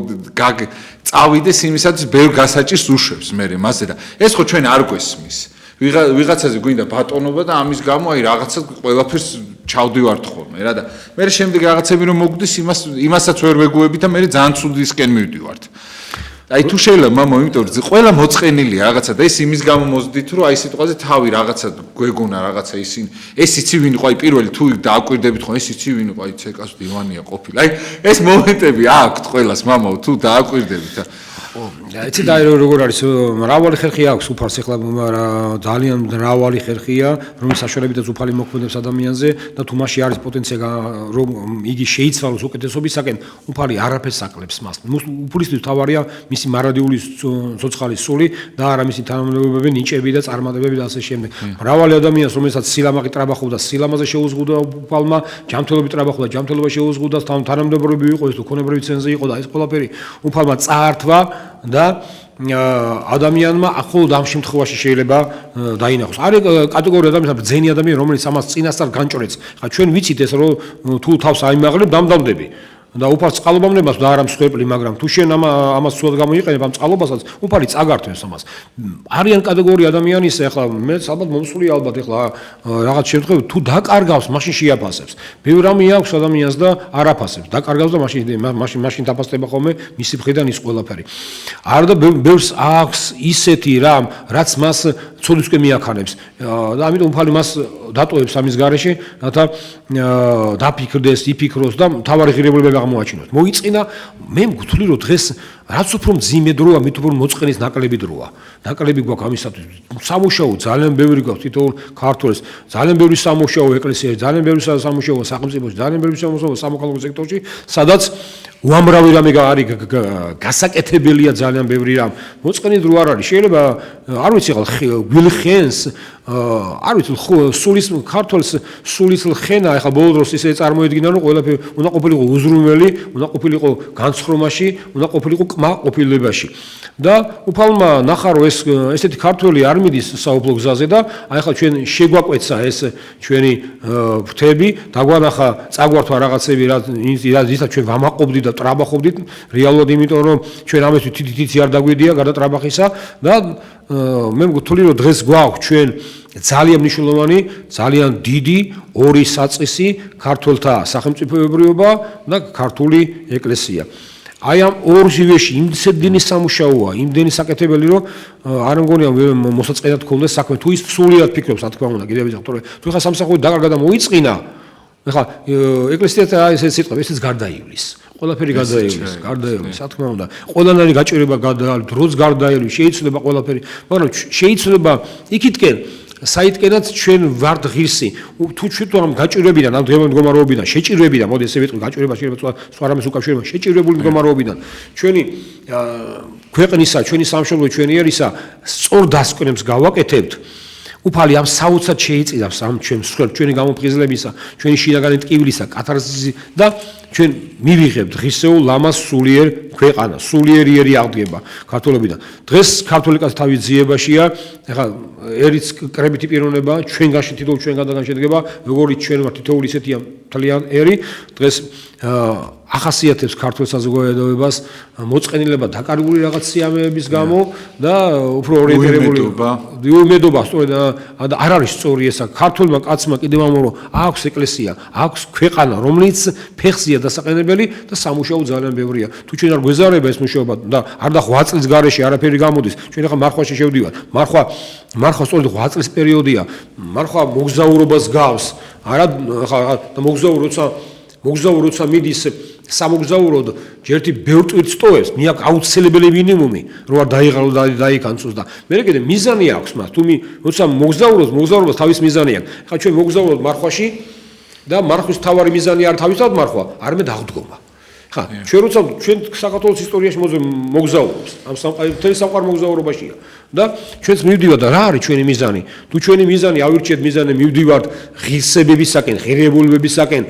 წავიდეს იმისათვის ბევრ გასაჭირს უშვებს მე მასე და ეს ხო ჩვენ არ გვესმის. ვიღაცაზე გვინდა ბატონობა და ამის გამო აი რაღაცა ყველაფერს ჩავდივართ ხოლმე რა და მე შემდეგ რაღაცები რომ მოგდის იმასაც ვერ ვეგუებით და მე ძალიან ცუდისკენ მივდივართ. აი თუ შეიძლება მამო იმიტომ რომ ყველა მოწყენილია რაღაცა და ეს იმის გამო მოძდით რომ აი სიტყვაზე თავი რაღაცა გვეგონა რაღაცა ისინი ეს იცი ვინ იყო აი პირველი თუ დააკვირდებით ხო ეს იცი ვინ იყო აი ცეკას დივანია ყოფილი აი ეს მომენტები აქვთ ყველას მამო თუ დააკვირდებით იცი და როგორ არის მრავალი ხერხი აქვს უფალს ეხლა ძალიან მრავალი ხერხია რომელიც საშუალებითაც უფალი მოქმედებს ადამიანზე და თუ მასში არის პოტენცია რომ იგი შეიცვალოს უკეთესობისაკენ უფალი არაფერს აკლებს მას უფლისთვის თავარია მისი მარადიული ცოცხალი სული და არა მისი თანამდებობები ნიჭები და წარმატებები და ასე შემდეგ მრავალი ადამიანს რომელსაც სილამაზე ტრაბახობდა სილამაზე შეუზღუდა უფალმა ჯანმრთელობით ტრაბახობდა ჯანმრთელობა შეუზღუდა თანამდებობები იყო ეს თუ ქონებრივი ცენზი იყო და ეს ყველაფერი უფალმა წაართვა და ადამიანმა ახლა ამ შემთხვევაში შეიძლება დაინახოს. არის კატეგორია ადამიანს ბრძენი ადამიანი რომელიც ამას წინასწარ განჭრեց. ხა ჩვენ ვიცით ეს რომ თუ თავს აიმაღლებ დამდამდები. და უფალს წყალობამნებას და არა მსხვერპლი, მაგრამ თუ შენ ამას სულად გამოიყენებ ამ წყალობასაც, უფალი წაგართვენს ამას. არიან კატეგორია ადამიანის, ახლა მე ალბათ მომსული ალბათ ახლა რაღაც შემთხვევაში თუ დაკარგავს, მაშინ შეაფასებს. ბევრ რამე აქვს ადამიანს და არ აფასებს. დაკარგავს და მაშინ დაფასდება ხოლმე მისი მხრიდან ის ყველაფერი. არა და ბევრს აქვს ისეთი რამ, რაც მას ცოდვისკენ მიაქანებს. და ამიტომ უფალი მას დატოვებს ამის გარეშე, რათა დაფიქრდეს, იფიქროს და თავარი ღირებულებები აღმოაჩინოს. მოიწინა მე მგთვლი რომ დღეს რაც უფრო მძიმე დროა, მით უფრო მოწყენის ნაკლები დროა. ნაკლები გვაქვს ამისათვის. სამუშაო ძალიან ბევრი გვაქვს თითოეულ ქართველს, ძალიან ბევრი სამუშაო ეკლესიაში, ძალიან ბევრი სამუშაო სახელმწიფოში, ძალიან ბევრი სამუშაო სამოქალაქო სექტორში, სადაც უამრავი რამე არის გასაკეთებელია ძალიან ბევრი რამ. მოწყენის დრო არ არის. შეიძლება არ ვიცი ხალ გვილხენს არ ვიცი სულის ქართველს სულის ხენა ახლა ბოლო დროს ისე წარმოედგინა რომ ყველაფერი უნდა ყოფილიყო უზრუნველი, უნდა ყოფილიყო განცხრომაში, უნდა ყოფილიყო კმაყოფილებაში. და უფალმა ნახა რომ ესეთი ქართველი არ მიდის საუფლო გზაზე და აი ახლა ჩვენ შეგვაკვეცა ეს ჩვენი ფრთები, დაგვანახა წაგვართვა რაღაცები რაზეც ჩვენ ვამაყობდით და ტრაბახობდით რეალურად იმიტომ რომ ჩვენ ამისთვის თითი არ დაგვედია გარდა ტრაბახისა და მე მგთვლი რომ დღეს გვაქვს ჩვენ ძალიან მნიშვნელოვანი, ძალიან დიდი ორი საწყისი ქართველთა სახელმწიფოებრიობა და ქართული ეკლესია. აი ამ ორ ჟივეში იმდენი სამუშაოა, იმდენი საკეთებელი რომ არ მგონია მოსაწყენად გქონდეს საქმე თუ ის სულიად ფიქრობს, რა თქმა უნდა, კიდევ ვიზახ, თუ ხა სამსახური დაკარგა და მოიწინა, ეხლა ეკლესიათა ეს სიტყვა, ესეც გარდაივლის. ყველაფერი გარდაივლის, რა თქმა უნდა. ყველანაირი გაჭირება გარდაივლის, დროც გარდაივლის, შეიძლება ყველაფერი, მაგრამ შეიძლება იქითკენ საიტკენაც ჩვენ ვართ ღირსი. თუ ჩვენ გაჭირებიდან, ამ მდგომარეობიდან, შეჭირებიდან, მოდი ესე ვიტყვი, გაჭირება შეიძლება სხვა რამეს უკავშირდება, შეჭირებული მდგომარეობიდან, ჩვენი ქვეყნისა, ჩვენი სამშობლო, ჩვენი ერისა სწორ დასკვნებს გავაკეთებთ. უფალი ამ საოცრად შეიწირავს ამ ჩვენი გამოფხიზლებისა, ჩვენი შინაგანი ტკივილისა, კათარსისი და ჩვენ მივიღებთ ღირსეულ ლამაზ სულიერ ქვეყანას, სულიერი აღდგება ქართველებიდან. დღეს ქართული კაცი თავის ძიებაშია, ეხლა ერიც კრებითი პიროვნება, ჩვენგანში თითოეულ ჩვენგან შედგება, როგორც ჩვენ ვართ თითოეული ისეთია მთლიან ერი, დღეს ახასიათებს ქართულ საზოგადოებას მოწყენილება დაკარგული რაღაც სიამეების გამო და უფრო ორიენტირებული უმედობა სწორედ და არ არის სწორი ესა ქართულმა კაცმა კიდევ ამბობ რომ აქვს ეკლესია, აქვს ქვეყანა, რომელიც ფეხზეა დასაყენებელი და სამუშაო ძალიან ბევრია. თუ ჩვენ არ გვეზარება ეს მუშაობა და არ და 8 წლის გარეშე არაფერი გამოდის, ჩვენ ახლა მარხვაში შევდივართ. მარხვა სწორედ 8 წლის პერიოდია. მარხვა მოგზაურობას გავს. არა და მოგზაურ როცა მიდის სამოგზაუროდ ჯერთი ბევრ ტვირთს ტოვებს, მიაქვს აუცილებელი მინიმუმი, რომ არ დაიღალო და დაიკანცოს და მე კიდე მიზანი აქვს მას. თუ როცა მოგზაურობას თავის მიზანი აქვს. ხა ჩვენ მოგზაურობთ მარხვაში და მარხვის თავარი მიზანი არ თავისთავად მარხვა, არამედ აღდგომა. ხა ჩვენ როცა ჩვენ საქართველოს ისტორიაში მოგზაურობს ამ მთელი სამყარო მოგზაურობაშია და ჩვენც მივდივართ და რა არის ჩვენი მიზანი თუ ჩვენი მიზანი ავირჩიეთ მიზანი მივდივართ ღირსებებისაკენ ღირებულებებისაკენ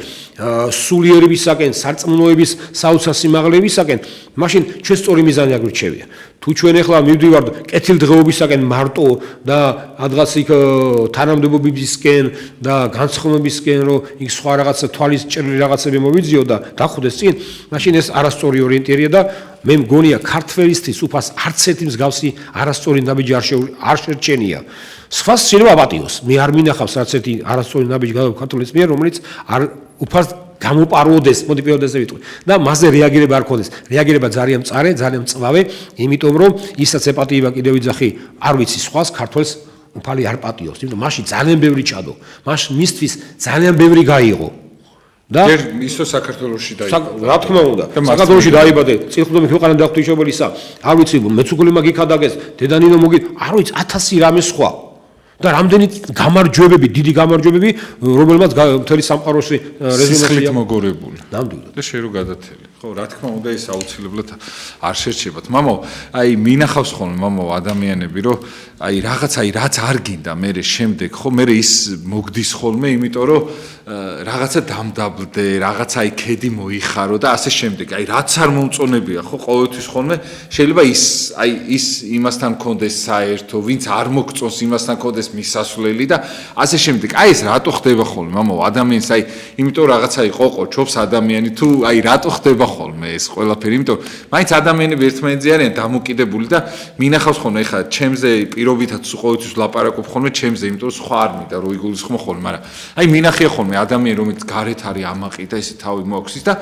სულიერებისაკენ სარწმუნოების საოცარ სიმაღლებისაკენ მაშინ ჩვენ სწორი მიზანი აგვირჩევია თუ ჩვენ ახლა მივდივართ კეთილდღეობისაკენ მარტო და რაღაც იქ თანამდებობებისკენ და განსხვავებისკენ რომ იქ სხვა რაღაცა თვალის ჭრილი რაღაცები მოვიძიო და დახვდეს წინ მაშინ ეს არასწორი ორიენტირია და მე მგონია ქართველისთვის უფას არც ერთი მსგავსი არასწორი ნაბიჯი არ შერჩენია სხვას შეიძლება აპატიოს მე არ მინახავს რაც ერთი არასწორი ნაბიჯი ქართველის მიერ რომელიც არ უფას გამოპაროდეს მოდი პირველ ესე ვიტყვი და მასზე რეაგირება არ ქონდეს რეაგირება ძალიან მწარე ძალიან მწვავე იმიტომ რომ ისაც ეპატიება კიდევ ვიძახი არ ვიცი სხვას ქართველს უფალი არ პატიოს იმიტომ მაშინ ძალიან ბევრი ჩადო მაშინ მისთვის ძალიან ბევრი გაიღო და ისო საქართველოში დაიბადა რა თქმა უნდა საქართველოში დაიბადე წილხდომი ქვეყანა დაღვთიშობელისა არ ვიცი მეცუგულმა გიქადაგეს დედანინო მოგი არ ვიცი 1000 რამე სხვა და რამდენი გამარჯვებები დიდი გამარჯვებები რომელმაც მთელი სამყაროში რეჟიმში მოგორებული ნამდვილად და შე რო გადათელი ხო რა თქმა უნდა ეს აუცილებლად არ შერჩებათ მამო აი მინახავს ხოლმე მამო ადამიანები რომ აი რაც არ გინდა მე შემდეგ ხო მე ის მოგდის ხოლმე იმიტომ რომ რაღაცა დამდაბლდე რაღაცა აი ქედი მოიხარო და ასე შემდეგ აი რაც არ მომწონებია ხო ყოველთვის ხოლმე შეიძლება ის იმასთან კონდეს საერთო ვინც არ მოგწონს იმასთან კონდეს მისასვლელი და ასე შემდეგ აი ეს რატო ხდება ხოლმე მამო ადამიანს აი იმიტომ რაღაცა ყოყო ჩობს ადამიანი თუ აი რატო ხდება ხოლმე ეს ყველაფერი იმიტომ მაინც ადამიანები ერთმანეთზე არიან დამოკიდებული და მინახავს ხოლმე ეხლა ჩემზე პირობითაც ყოველთვის ვლაპარაკობ ხოლმე ჩემზე იმიტომ რომ სხვა არ მინდა რომ იგულისხმო ხოლმე მაგრამ აი მინახია ხოლმე ადამიანი რომელიც გარეთ არის ამაყი და ესე თავი მოაქვს და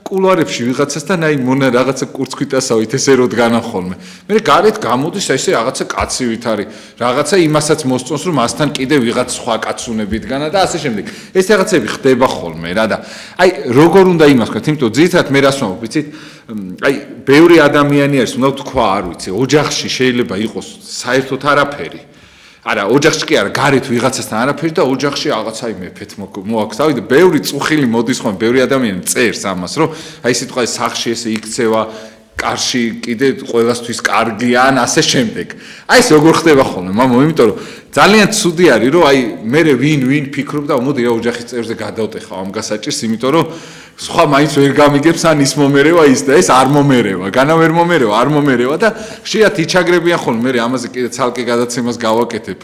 კულუარებში ვიღაცასთან აი მონა რაღაცა კურცხვიტასავით ესე რო დგანა ხოლმე მე გარეთ გამოდის ესე რაღაცა კაცივით არის რაღაცა იმასაც მოსწონს რომ მასთან კიდე ვიღაც სხვა კაცუნები დგანა და ასე შემდეგ ეს რაღაცები ხდება ხოლმე რა და აი როგორ უნდა იმას ვქოთ იმიტომ ძირითადად მე რას ვამბობ ვიცით აი ბევრი ადამიანი არის უნდა თქვა არ ვიცი ოჯახში შეიძლება იყოს საერთოდ არაფერი არა ოჯახში კი არა გარეთ ვიღაცასთან არაფერი და ოჯახში რაღაცა მეფეთ მოაქვს თავი და ბევრი წუხილი მოდის ხოლმე ბევრი ადამიანი წერს ამას რომ აი სიტყვა სახში ესე იქცევა კარში კიდე ყველასთვის კარგია ან ასე შემდეგ აი ეს როგორ ხდება ხოლმე მამო იმიტომ რომ ძალიან ცუდი არის რომ აი მე ვინ ფიქრობ და მოდი რა ოჯახის წევრზე გადავტეხავ ამ გასაჭირს იმიტომ რომ სხვა მაინც ვერ გამიგებს ან ის მომერევა ის და ეს არ მომერევა განა ვერ მომერევა არ მომერევა და ხშირად იჩაგრებიან ხოლმე მე ამაზე კიდე ცალკე გადაცემას გავაკეთებ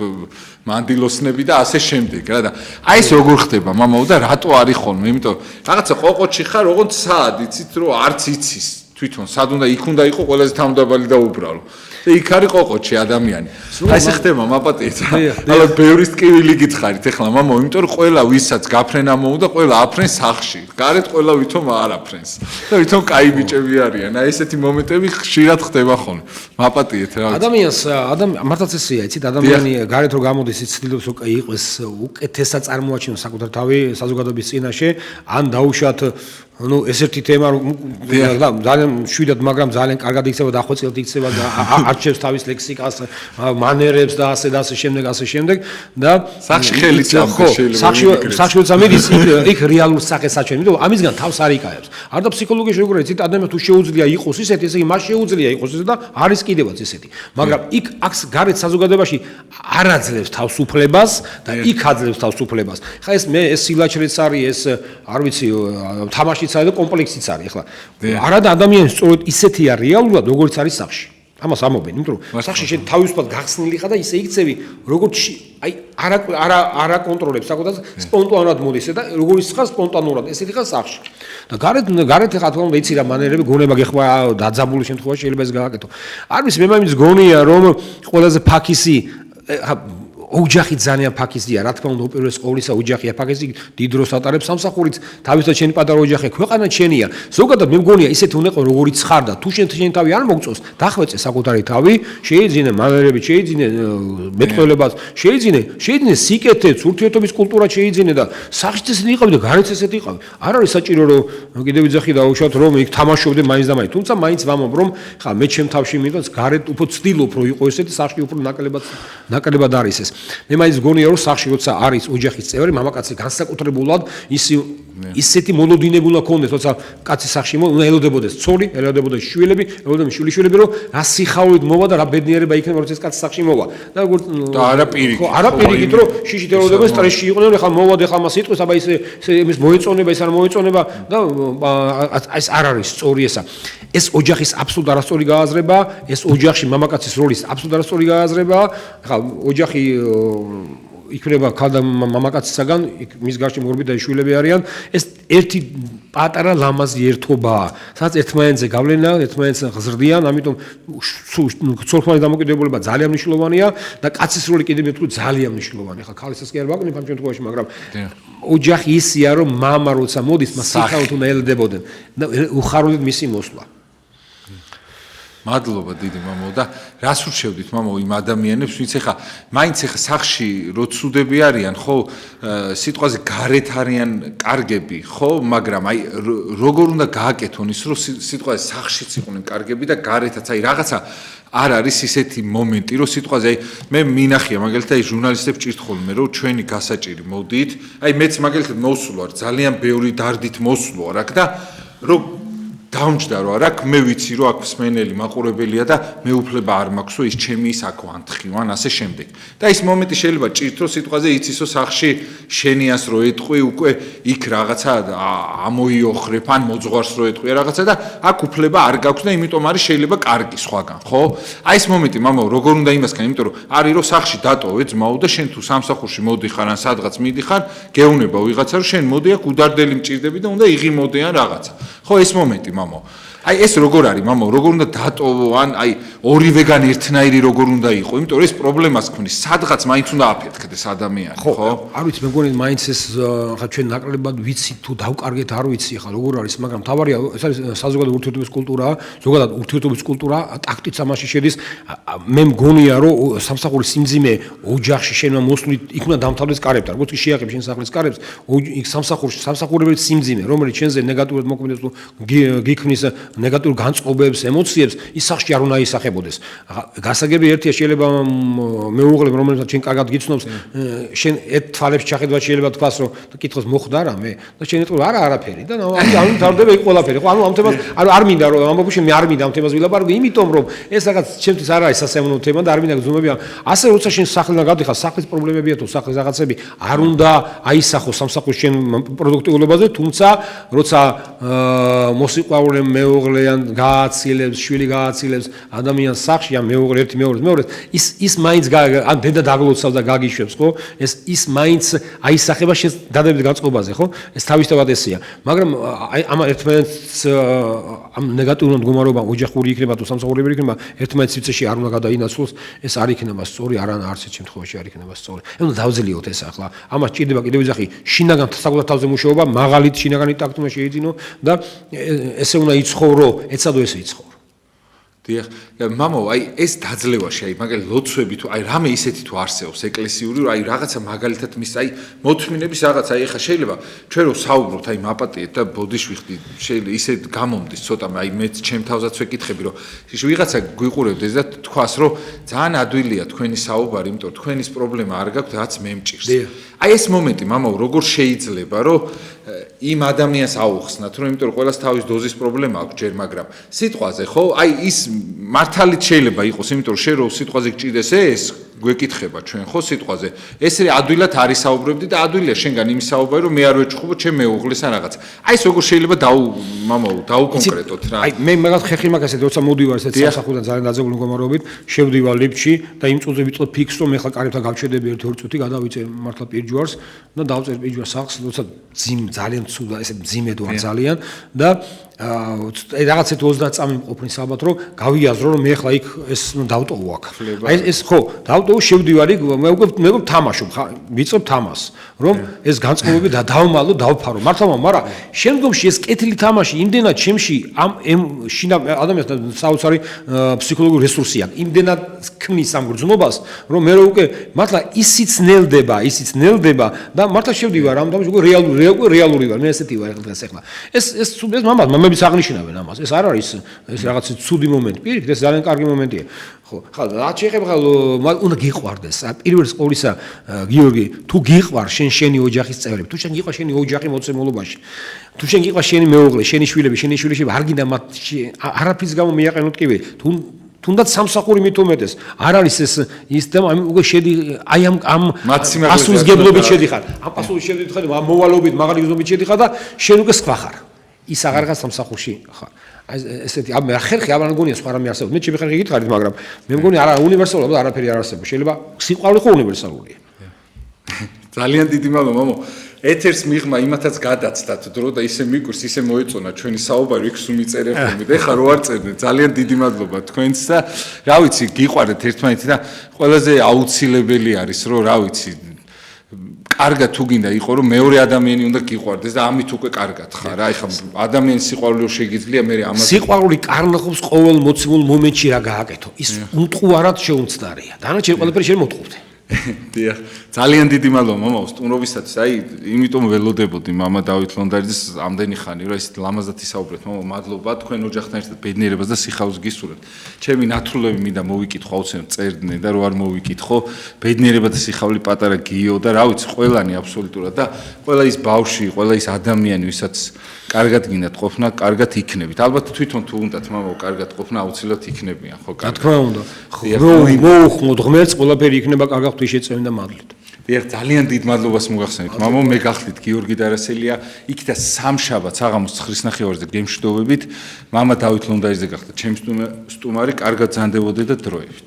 მანდილოსნები და ასე შემდეგ რა და აი ეს როგორ ხდება მამაო და რატო არის ხოლმე იმიტომ რაღაცა ყოყოჩი ხარ ოღონდ სად იცით რომ არც იცის თვითონ სად უნდა იქ უნდა იყო ყველაზე თავმდაბალი და უბრალო და იქ არის ყოყოჩი ადამიანი აი ეს ხდება მაპატიეთ ალბათ ბევრის ტკივილი გითხარით ეხლა მამო იმიტომ რომ ყველა ვისაც გაფრენა მოუდა ყველა აფრენს სახში გარეთ ყველა ვითომ არ აფრენს და ვითომ კაი ბიჭები არიან აი ესეთი მომენტები ხშირად ხდება ხოლმე მაპატიეთ რა ადამიანს მართლაც ესეა იცით ადამიანი გარეთ რო გამოდის იცდილობს რომ იყოს უკეთესად წარმოაჩინოს საკუთარ თავი საზოგადოების წინაშე ან დაუშვათ ну ესეთი თემა ძალიან შვიდად მაგრამ ძალიან კარგად იქცევა დახვეწილად იქცევა და არჩევს თავის ლექსიკას მანერებს და ასე შემდეგ და სახში ხელი წამდა შეიძლება სახში წამიდის იქ რეალურ სახეს აჩვენებს იმიტომ ამისგან თავს არ იკავებს არ და ფსიქოლოგიაში როგორ იცით ადამიანს თუ შეუძლია იყოს ისეთი ესე იგი მას შეუძლია იყოს ისე და არის კიდევაც ესეთი მაგრამ იქ აქ გარეთ საზოგადოებაში არ აძლევს თავისუფლებას და იქ აძლევს თავისუფლებას ხა ეს მე ეს სილაჩრეც არის ეს არ ვიცი თამაში და კომპლექსიც არის ახლა არადა ადამიანი სწორედ ისეთია რეალურად როგორც არის სახში ამას ამობენ იმიტომ რომ სახში შენ თავისუფლად გახსნილი ხარ და ისე იქცევი როგორც აი არა კონტროლებს საკუთარ სპონტანურად მოდის და როგორც ხარ სპონტანურად ესეთი ხარ სახში და გარეთ ხა თქო იცი რა მანერები გონება გეხვა დაძაბული შემთხვევაში შეიძლება ეს გააკეთო არ ვიცი მე მაინც გონია რომ ყველაზე ფაქისი ოჯახი ძალიან ფაქიზია, რა თქმა უნდა, უპირველეს ყოვლისა ოჯახია ფაქიზი, დიდ დროს ატარებს სამსახურით, თავისთავად შენი პატარა ოჯახი, ქვეყანა შენია. ზოგადად მე მგონია ისეთი უნდა იყოს, როგორიც ხარ და თუ შენ თავი არ მოგწონს, დახვეწე საკუთარი თავი, შეიძინე მანერები, შეიძინე მეტყველებას, შეიძინე სიკეთეც, ურთიერთობის კულტურა შეიძინე და სახშიც ესეთი იყავი და გარეთ ესეთი იყავი. არ არის საჭირო რომ კიდევ ვიძახი დაუშვათ რომ იქ თამაშობდე მაინც და მაინც, თუმცა მაინც ვამბობ რომ ხა მე ჩემ თავში მინდას გარეთ უფრო ცდილობ რომ იყო ესეთი, სახში უფრო ნაკლებად არის ეს. მე მაინც გონია რომ სახში როცა არის ოჯახის წევრი, მამაკაცი განსაკუთრებულად ის ისეთი მოლოდინები უნდა ქონდეს, როცა კაცი სახში უნდა ელოდებოდეს ცოლი, ელოდებოდეს შვილები, ელოდებოდეს შვილიშვილები, რომ რა სიხარულით მოვა და რა ბედნიერება იქნება, როცა ეს კაცი სახში მოვა. და არა პირიქით. ხო, არა პირიქით, რომ შიშით ელოდებოდეს, სტრესში იყვნენ, ეხლა მოვა და ეხლა მას იტყვის, აბა ის იმის მოეწონება, ის არ მოეწონება და ეს არ არის სწორი ესა. ეს ოჯახის აბსოლუტ არასწორი გააზრება, ეს ოჯახში მამაკაცის როლის აბსოლუტ არასწორი გააზრება. ეხლა ოჯახი იქნება ქალ და მამაკაცისაგან, მის გარშემო მორბი და შვილები არიან, ეს ერთი პატარა ლამაზი ერთობაა, სადაც ერთმანეთზე გავლენა, ერთმანეთს გზრდიან, ამიტომ ცოლ-ქმრის დამოკიდებულება ძალიან მნიშვნელოვანია და კაცის როლი კიდევ მეტ ძალიან მნიშვნელოვანია. ხა ქალისას კი არ ვაკნებ ამ შემთხვევაში, მაგრამ ოჯახი ისია, რომ მამა როცა მოდის, მას სიხარულით უნდა ელოდებოდნენ და უხარუნდეთ მისი მოსვლა. მადლობა დიდი მამო და რას ურჩევდით მამო იმ ადამიანებს ვინც ეხა მაინც ეხა სახში რო ცუდები არიან ხო სიტყვაზე გარეთ არიან კარგები ხო მაგრამ აი როგორ უნდა გააკეთონ ის რომ სიტყვაზე სახშიც იყვნენ კარგები და გარეთაც აი რაღაცა არ არის ისეთი მომენტი რომ სიტყვაზე აი მე მინახია მაგალითად აი ჟურნალისტებს ჭირთ ხოლმე რომ ჩვენი გასაჭირი მოდით აი მეც მაგალითად მოსულ ვარ ძალიან ბევრი დარდით მოსულ ვარ აქ და რომ დამჯდა რომ აქ მე ვიცი რომ აქ მსმენელი მაყურებელია და მე უფლება არ მაქვს რომ ის ჩემი ის აქ ვანთხივან ასე შემდეგ და ის მომენტი შეიძლება ჭირთ რომ სიტყვაზე იცისო სახში შენიას რო ეტყვი უკვე იქ რაღაცა ამოიოხრებ ან მოძღვარს რო ეტყვი რაღაცა და აქ უფლება არ გაქვს და იმიტომ არის შეიძლება კარგი სხვაგან ხო აი ეს მომენტი მამაო როგორ უნდა იმასგან იმიტომ რომ არის რომ სახში დატოვე ძმაო და შენ თუ სამსახურში მოდიხარ ან სადღაც მიდიხარ გეუნება ვიღაცა რომ შენ მოდი აქ უდარდელი მჭირდები და უნდა იღიმოდე ან რაღაცა ხო ეს მომენტი აი ეს როგორ არის მამო როგორ უნდა დატოვო ან აი ორივეგან ერთნაირი როგორ უნდა იყო იმიტომ რომ ეს პრობლემას ქმნის სადღაც მაინც უნდა აფეთქდეს ადამიანი ხო არ ვიცი მე მგონი მაინც ეს ხა ჩვენ ნაკლებად ვიცი თუ დავკარგეთ არ ვიცი ხა როგორ არის მაგრამ თავარია ეს არის საზოგადო ურთიერთობის კულტურა ზოგადად ურთიერთობის კულტურა ტაქტიც ამაში შედის მე მგონია რომ სამსახურის სიმძიმე ოჯახში შენმა მოსვლით იქ უნდა დამთავრდეს კარებთან როგორც კი შეახებ შენ სახლის კარებს იქ სამსახურებელი სიმძიმე რომელიც შენზე ნეგატიურად მოქმედებს თუ გიქმნის ნეგატიურ განწყობებს, ემოციებს ის სახში არ უნდა ისახებოდეს. გასაგები ერთია შეიძლება მეუღლემ რომელსაც შენ კარგად გიცნობს, შენ ერთ თვალებს ჩახედვა შეიძლება თქვას რომ კითხოს მოხდა რამე და შენ ეტყვი არა არაფერი და ანუ თავდება იქ ყველაფერი. ხო ანუ ამ თემას არ მინდა რომ ამბობ შენ მე არ მინდა ამ თემას ვილაპარაკო, იმიტომ რომ ეს რაღაც ჩემთვის არ არის სასიამოვნო თემა და არ მინდა გძნობია. ასე როცა შენ სახლიდან გადიხარ, სახლის პრობლემებია თუ სახლის რაღაცები არ უნდა აისახო სამსახურის შენ პროდუქტიულობაზე, თუმცა როცა მოსიყვარულე მეუღლეან გააცილებს, შვილი გააცილებს ადამიანს სახში, ან მეუღლე ერთი მეუღლეს, ის მაინც ან დედა დაგლოცავს და გაგიშვებს, ხო? ის მაინც აისახება შენ დადებით განწყობაზე, ხო? ეს თავისთავად ესეა. მაგრამ ამ ერთმანეთს ამ ნეგატიურ მდგომარეობამ ოჯახური იქნება თუ სამსახურებელი იქნება, ერთმანეთს სივრცეში არ უნდა გადაინაცვლოს, ეს არ იქნება სწორი, არც ერთ შემთხვევაში არ იქნება სწორი. უნდა დავძლიოთ ეს ახლა. ამას ჭირდება კიდევ ვიზახი, შინაგან საკუთარ თავზე მუშაობა, მაღალით შინაგანი ტაქტი უნდა შეიძინო და ესე უნდა იცხოვრო, ეცადო ესე იცხოვრო. დიახ, მამო, აი ეს დაძლევაში, აი მაგალითად ლოცვები თუ აი რამე ისეთი თუ არსებობს ეკლესიური, აი რაღაცა მაგალითად მის აი მოთმინების რაღაცა, აი ხა შეიძლება ჩვენ რო საუბრობთ აი მაპატიეთ და ბოდიშვიხდი, შეიძლება ისე გამომდის ცოტა, აი მეც ჩემ თავზაც ვეკითხები, რომ ვიღაცა გვიყურებდეს და თქვას, რომ ძალიან ადვილია თქვენი საუბარი, იმიტომ რომ თქვენის პრობლემა არ გაქვთ, რაც მე მჭირს. აი ეს მომენტი, მამო, როგორ შეიძლება, რომ იმ ადამიანს აუხსნათ, რომ იმიტომ რომ ყველას თავის დოზის პრობლემა აქვს ჯერ, მაგრამ სიტყვაზე, ხო? აი ის მართალით შეიძლება იყოს, იმიტომ რომ შენ რო სიტყვაზე გჭირდეს ეს გვეკითხება ჩვენ ხო სიტყვაზე. ეს ადვილად არის საუბრებდი და ადვილია შენგან იმის საუბარი, რომ მე არ ვეჭხობო ჩემ მეუღლეს ან რაღაც. აი ეს როგორ შეიძლება დაუკონკრეტოთ რა. აი მე მაგათ ხეხი მაგას ესეთ როცა მოდივარ ესეთ სამსახურიდან ძალიან დაძაბული მდგომარეობით, შევდივარ ლიფტში და იმ წუთზე ვიწყებ ფიქს, რომ ეხლა კარებთან გავჩერდები 1-2 წუთი, გადავიწე მართლა პირჯვარს და დავწერ პირჯვარს სახლს, როცა ძალიან ცუდა, ესე მძიმედ ვარ ძალიან და რაღაცეთ 30 წამი მყოფნი საბათ რომ გავიაზრო რომ მე ახლა იქ ეს დავტოვო აქ. აი ეს ხო, დავტოვო შევდივარ იქ მე უკვე თამაშობ, ვიწყებ თამას, რომ ეს განწყობები და დავმალო, დავფარო. მართლა მაგრამ შემდგომში ეს კეთილი თამაში იმდენად ჩემში ამ ადამიანს საოცარი ფსიქოლოგიური რესურსი აქვს. იმდენად ქმნის ამ გრძნობას, რომ მე უკვე მართლა ისიც ნელდება და მართლა შევდივარ ამ თამაში უკვე რეალური ვარ. მე ესეთი ვარ დღეს ახლა. ეს მამად რომლებიც აღნიშნავენ ამას. ეს არ არის ეს რაღაც ცუდი მომენტი. პირიქით, ეს ძალიან კარგი მომენტია. ხო, რა შეიძლება უნდა გიყვარდეს. პირველ ყოვლისა, გიორგი, თუ გიყვარ შენი ოჯახის წევრები, თუ შენ გიყვარ შენი ოჯახი მოცემულობაში, თუ შენ გიყვარ შენი მეუღლე, შენი შვილები, შენი შვილიშვილები, არ გინდა მათ არაფრის გამო მიაყენოთ კიბე. თუნდაც სამსახური მით უმეტეს. არ არის ის და უკვე შედი აი ამ პასუხისგებლობით შედიხარ. ამ პასუხის შედიხარ, ამ მოვალეობით, მაღალი გზნობით შედიხარ და შენ უკვე სხვა ხარ. ის აღარღა სამსახურში ხარ. აი ესეთი ამ ხერხი არ მგონია სხვა რამე არსებობს. მე ჩემი ხერხი გითხარით, მაგრამ მე მგონი არა უნივერსალურად არაფერი არ არსებობს. შეიძლება სიყვარული ხო უნივერსალურია. ძალიან დიდი მადლობა, მამო. ეთერს მიღმა იმათაც გადაცდათ დრო და ისე მიგვირს, ისე მოეწონა ჩვენი საუბარი, იქ სულ მიწერე ხოლმე. და ეხლა რო არ წერნე, ძალიან დიდი მადლობა თქვენც და რა ვიცი, გიყვარეთ ერთმანეთი და ყველაზე აუცილებელი არის, რომ რა ვიცი, კარგად თუ გინდა იყო, რომ მეორე ადამიანი უნდა გიყვარდეს და ამით უკვე კარგად ხარ. აი ხა ადამიანის სიყვარული რო შეგიძლია, მე ამას სიყვარული კარნახობს ყოველ მოცემულ მომენტში რა გააკეთო. ის უტყუარად შეუმცდარია. დანარჩენი ყველაფერი შენ მოტყუვდე. დიახ, ძალიან დიდი მადლობა მამა სტუმრობისათვის. აი, იმიტომ ველოდებოდი მამა დავით ლონდარიძის ამდენი ხანი, რომ ისეთ ლამაზად ისაუბრეთ. მამა, მადლობა თქვენ ოჯახთან ერთად ბედნიერებას და სიხარულს გისურვებთ. ჩემი ნათლულები მინდა მოვიკითხო, აუცილებლად წერდნენ და რო არ მოვიკითხო, ბედნიერება და სიხარული პატარა გიო და რა ვიცი, ყველანი აბსოლუტურად და ყველა ის ბავშვი, ყველა ის ადამიანი, ვისაც კარგად გინდათ ყოფნა, კარგად იქნებით. ალბათ თვითონ თუ უნდათ მამა, კარგად ყოფნა აუცილებლად იქნებიან, ხო? რა თქმა უნდა. მოუხმოდ ღმერთს ყველაფერი იქნება კარგად შეწევენ და მადლით. დიახ, ძალიან დიდ მადლობას მოგახსენებთ. მამო, მე გახლით გიორგი დარასელია, იქ და სამშაბათს აღამოს 9:30-ზე გემშვიდობებით. მამა დავით ლონდარიძე გახდა ჩემი სტუმარი, კარგად ზანდებოდე და დროებით.